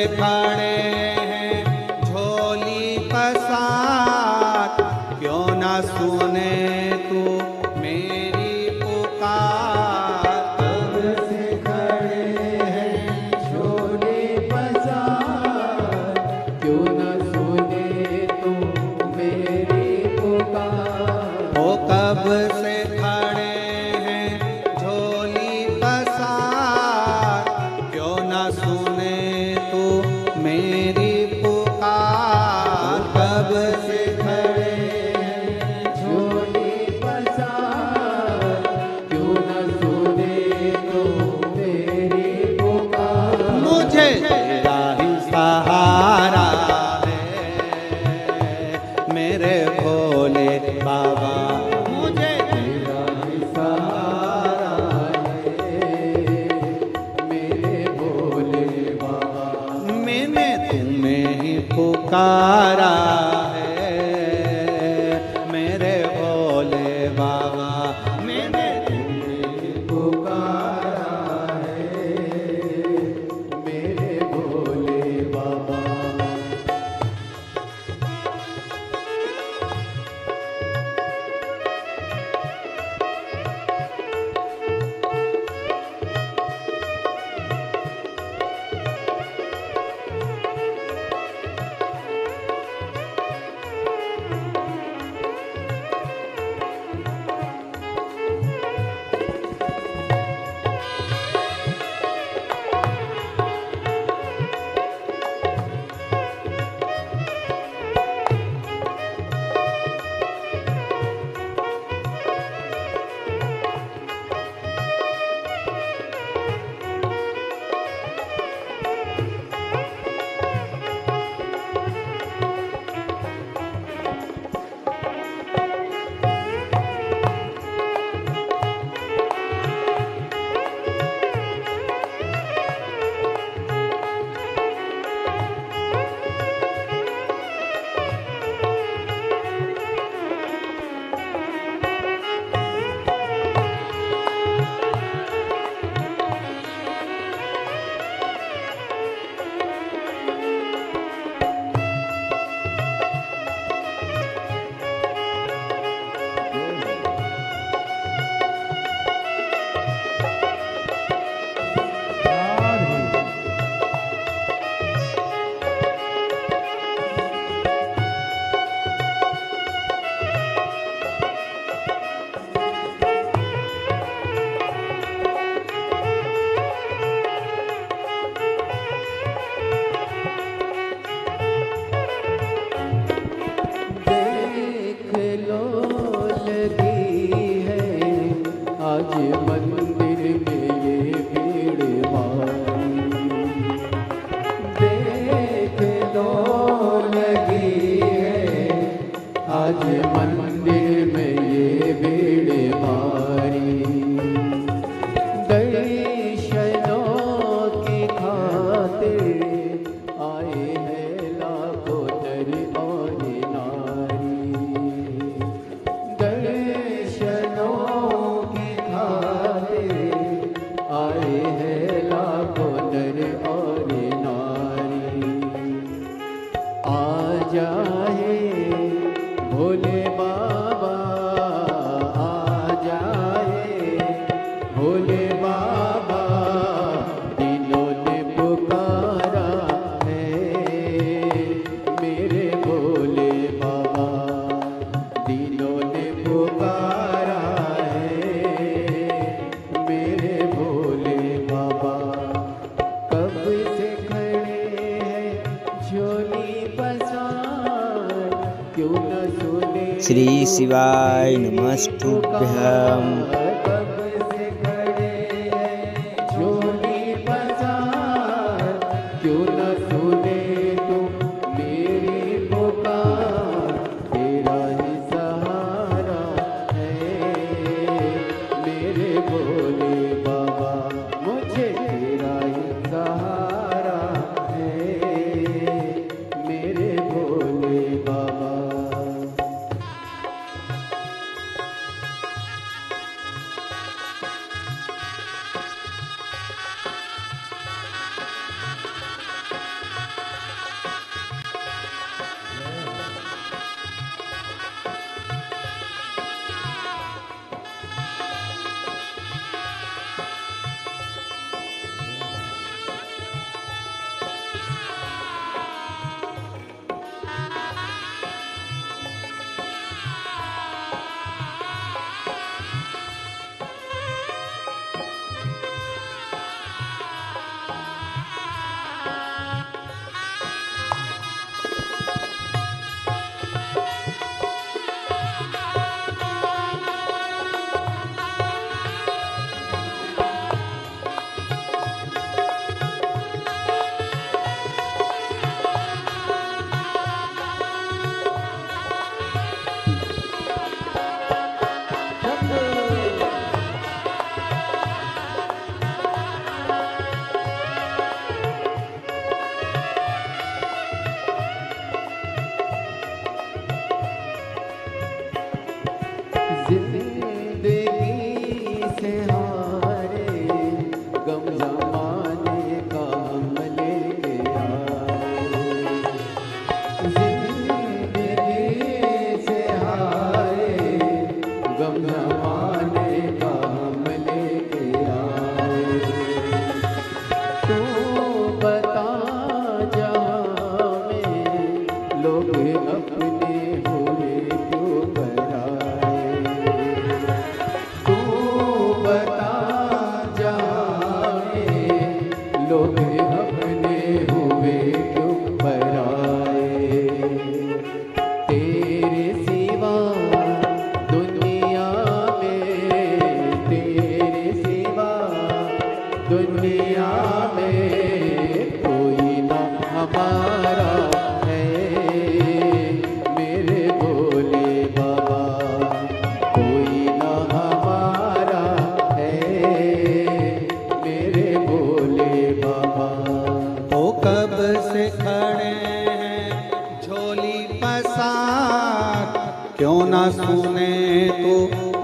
खड़े हैं झोली पसार, क्यों ना सुने तू मेरी पुकार। कब से खड़े हैं झोली पसार, क्यों न सुने तू मेरी पुकार। ओ कब से खड़े हैं झोली पसार, क्यों ना सुने तू मेरी पुकार। कब से खड़े हैं झोली पसार, क्यों न सुने तू मेरी पुकार। मुझे तेरा ही सहारा है मेरे भोले बाबा, मुझे तेरा ही सहारा है मेरे भोले बाबा। मैंने तुम्हें ही पुकारा है मेरे भोले बाबा, मैंने पुकारा है मेरे भोले बाबा। देख लो लगी है आज मंदिर में ये भीड़ भारी। देख लो लगी है आज मंदिर में ये भीड़ भारी। दर्शनों की खातिर आए हैं लाखों नर और नारी। दर्शनों की खातिर आए हैं लाखों नर और नारी। आ जाए भोले बाबा, आ जाए भोले बाबा, दिलों ने पुकारा है मेरे भोले बाबा। दिलों ने पुकारा है मेरे भोले बाबा। कब से खड़े हैं झोली पसार, क्यों न सुने श्री शिवाय नमस्तुभ्यं। कब से खड़े हैं झोली पसार, क्यों न सुने तू मेरी पुकार। तेरा ही सहारा है मेरे भोले बाबा, मुझे तेरा ही सहारा है मेरे भोले बाबा। जिंदगी से हारे गम जमाने का हम लेके आए। जिंदगी से हारे गम जमाने का हम लेके आए। तू बता जहाँ में लोग अपने हुए क्यों पराए। तू बता जहाँ में लोग अपने हुए क्यों पराए। तेरे सिवा दुनिया में, तेरे सिवा दुनिया में कोई ना हमारा है मेरे भोले बाबा। कोई ना हमारा है मेरे भोले बाबा। तो कब से खड़े हैं झोली पसार, क्यों ना सुने तो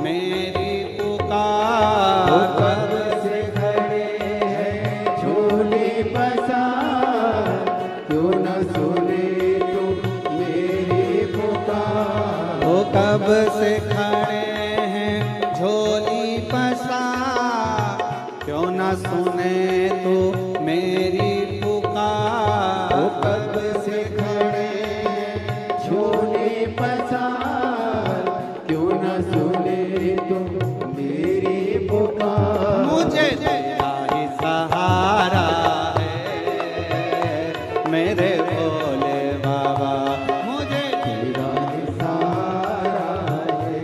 मेरी पुकार। कब से खड़े हैं झोले पसार, क्यों न सुने तो मेरी पुकार। तो कब से खड़े हैं झोली पसार, क्यों ना सुने तो मेरी पुकार। कब से खड़े हैं झोले पसार, क्यों न सुने तो मेरी पुकार। मुझे तेरा ही सहारा है मेरे भोले बाबा। मुझे तेरा ही सहारा है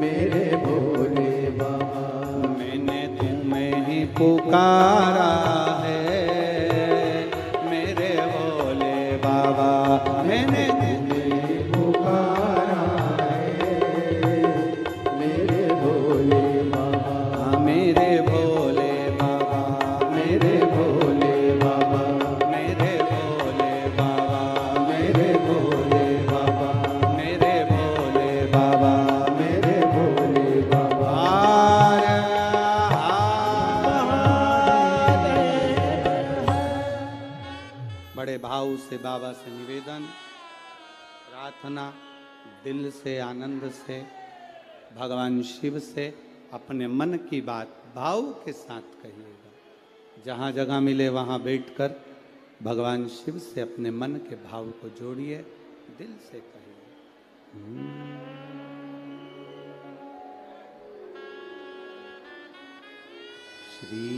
मेरे भोले बाबा। मैंने तुम्हें ही पुकारा है मेरे भोले बाबा। मैंने तुम्हें पुकारा है मेरे भोले बाबा। मेरे भोले बाबा, मेरे भोले बाबा, मेरे भोले बाबा, मेरे भोले बाबा, मेरे भोले बाबा, मेरे भोले बाबा। बड़े भाव से बाबा से निवेदन, प्रार्थना, दिल से आनंद से भगवान शिव से अपने मन की बात भाव के साथ कहिएगा। जहाँ जगह मिले वहाँ बैठकर भगवान शिव से अपने मन के भाव को जोड़िए, दिल से कहिए। श्री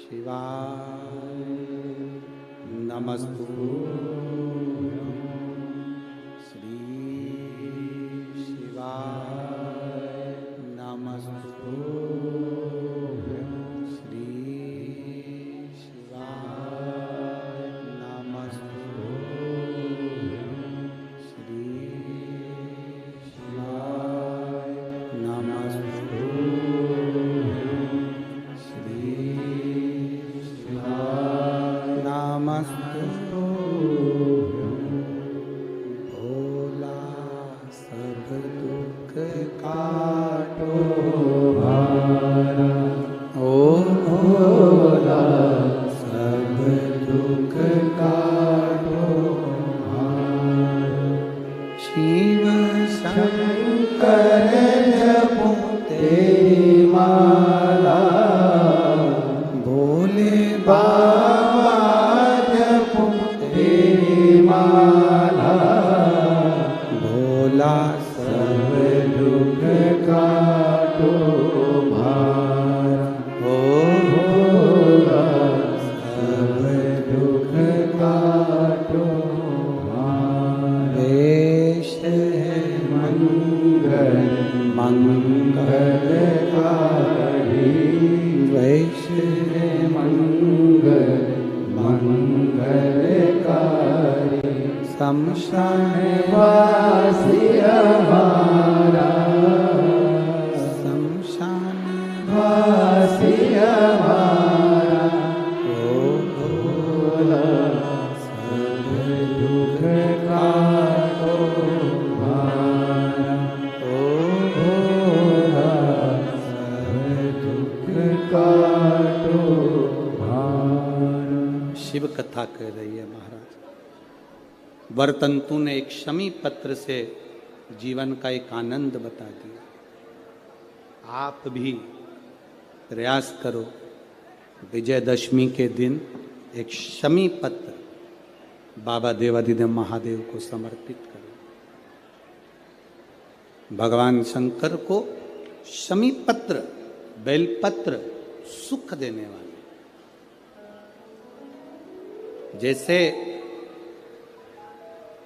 शिवाय नमस्तुभ्यं। श्री शिवाय नमस्तुभ्यं। श्री शिवाय नमस्तुभ्यं। श्री शिवाय नमस्तुभ्यं। श्री शिवाय नमस्तुभ्यं। भोला सब दुख काटो भारा। ओ भोला सब दुख काटो भारा। शिव शंकर जपो तेरी माला। भोले बाबा जपो तेरी माला। भोला सब दुख काटो भारा। ओ भोला सब दुख काटो भारा। वेश है मंगल मंगलकारी। वैश है मंगल मंगलकारी। शमशान वासी हमारा। शमशान वासी हमारा। ओ भोला सब दुख काटो भारा। कह रही है महाराज। वरतंतु ने एक शमी पत्र से जीवन का एक आनंद बता दिया। आप भी प्रयास करो, विजयदशमी के दिन एक शमी पत्र बाबा देवाधिदेव महादेव को समर्पित करो। भगवान शंकर को शमी पत्र, बेलपत्र सुख देने वाले। जैसे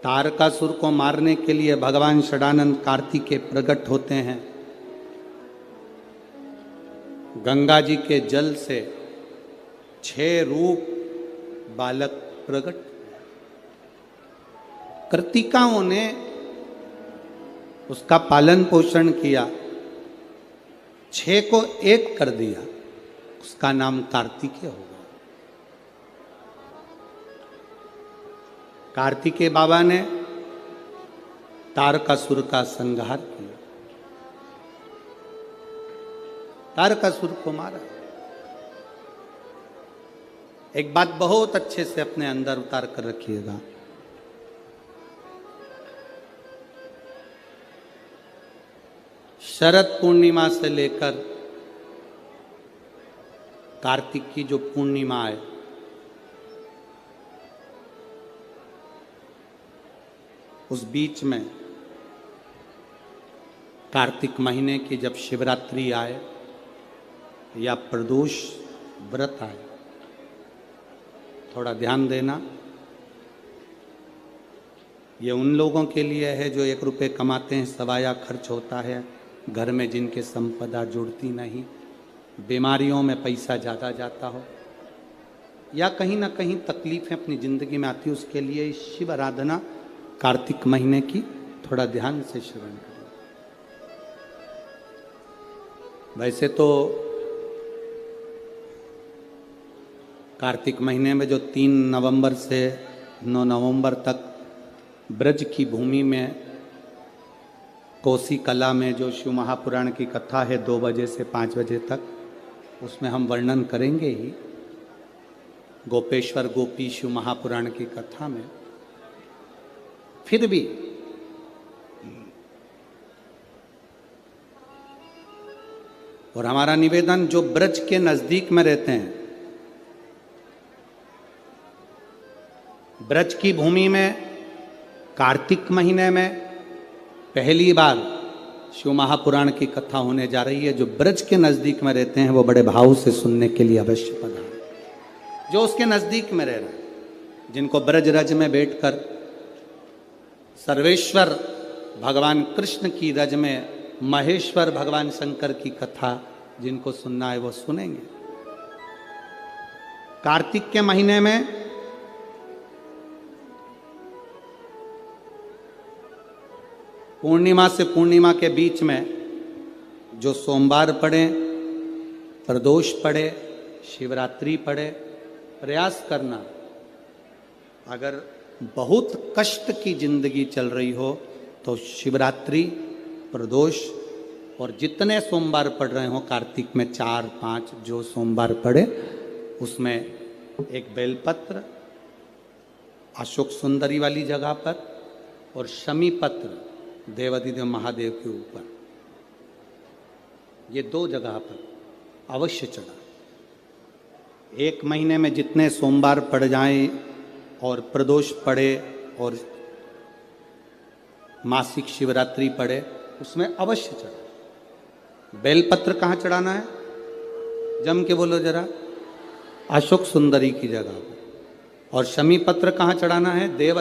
तारकासुर को मारने के लिए भगवान षडानंद कार्तिकेय प्रकट होते हैं, गंगा जी के जल से 6 रूप बालक प्रकट। कृतिकाओं ने उसका पालन पोषण किया, 6 को 1 कर दिया, उसका नाम कार्तिकेय हो गया। कार्तिकेय बाबा ने तारकासुर का संहार किया, तारकासुर को मारा। एक बात बहुत अच्छे से अपने अंदर उतार कर रखिएगा, शरद पूर्णिमा से लेकर कार्तिक की जो पूर्णिमा है, उस बीच में कार्तिक महीने की जब शिवरात्रि आए या प्रदोष व्रत आए, थोड़ा ध्यान देना। ये उन लोगों के लिए है जो 1 रुपये कमाते हैं, सवाया खर्च होता है, घर में जिनके संपदा जुड़ती नहीं, बीमारियों में पैसा ज़्यादा जाता हो, या कहीं ना कहीं तकलीफें अपनी ज़िंदगी में आती है, उसके लिए शिव आराधना कार्तिक महीने की थोड़ा ध्यान से श्रवण करें। वैसे तो कार्तिक महीने में जो 3 नवंबर से 9 नवंबर तक ब्रज की भूमि में कोसी कला में जो शिव महापुराण की कथा है 2 बजे से 5 बजे तक, उसमें हम वर्णन करेंगे ही। गोपेश्वर गोपी शिव महापुराण की कथा में फिर भी और हमारा निवेदन, जो ब्रज के नजदीक में रहते हैं, ब्रज की भूमि में कार्तिक महीने में पहली बार शिव महापुराण की कथा होने जा रही है। जो ब्रज के नजदीक में रहते हैं वो बड़े भाव से सुनने के लिए अवश्य पधारें। जो उसके नजदीक में रह रहे हैं, जिनको ब्रज रज में बैठकर सर्वेश्वर भगवान कृष्ण की रज में महेश्वर भगवान शंकर की कथा जिनको सुनना है वो सुनेंगे। कार्तिक के महीने में पूर्णिमा से पूर्णिमा के बीच में जो सोमवार पड़े, प्रदोष पड़े, शिवरात्रि पड़े, प्रयास करना, अगर बहुत कष्ट की जिंदगी चल रही हो तो शिवरात्रि, प्रदोष और जितने सोमवार पड़ रहे हो कार्तिक में 4-5 जो सोमवार पड़े, उसमें एक बेलपत्र अशोक सुंदरी वाली जगह पर और शमी पत्र देवाधिदेव महादेव के ऊपर, ये 2 जगह पर अवश्य चढ़ा। 1 महीने में जितने सोमवार पड़ जाएं और प्रदोष पड़े और मासिक शिवरात्रि पड़े, उसमें अवश्य चढ़ा। बेलपत्र कहाँ चढ़ाना है? जम के बोलो जरा। अशोक सुंदरी की जगह पर। और शमी पत्र कहाँ चढ़ाना है? देव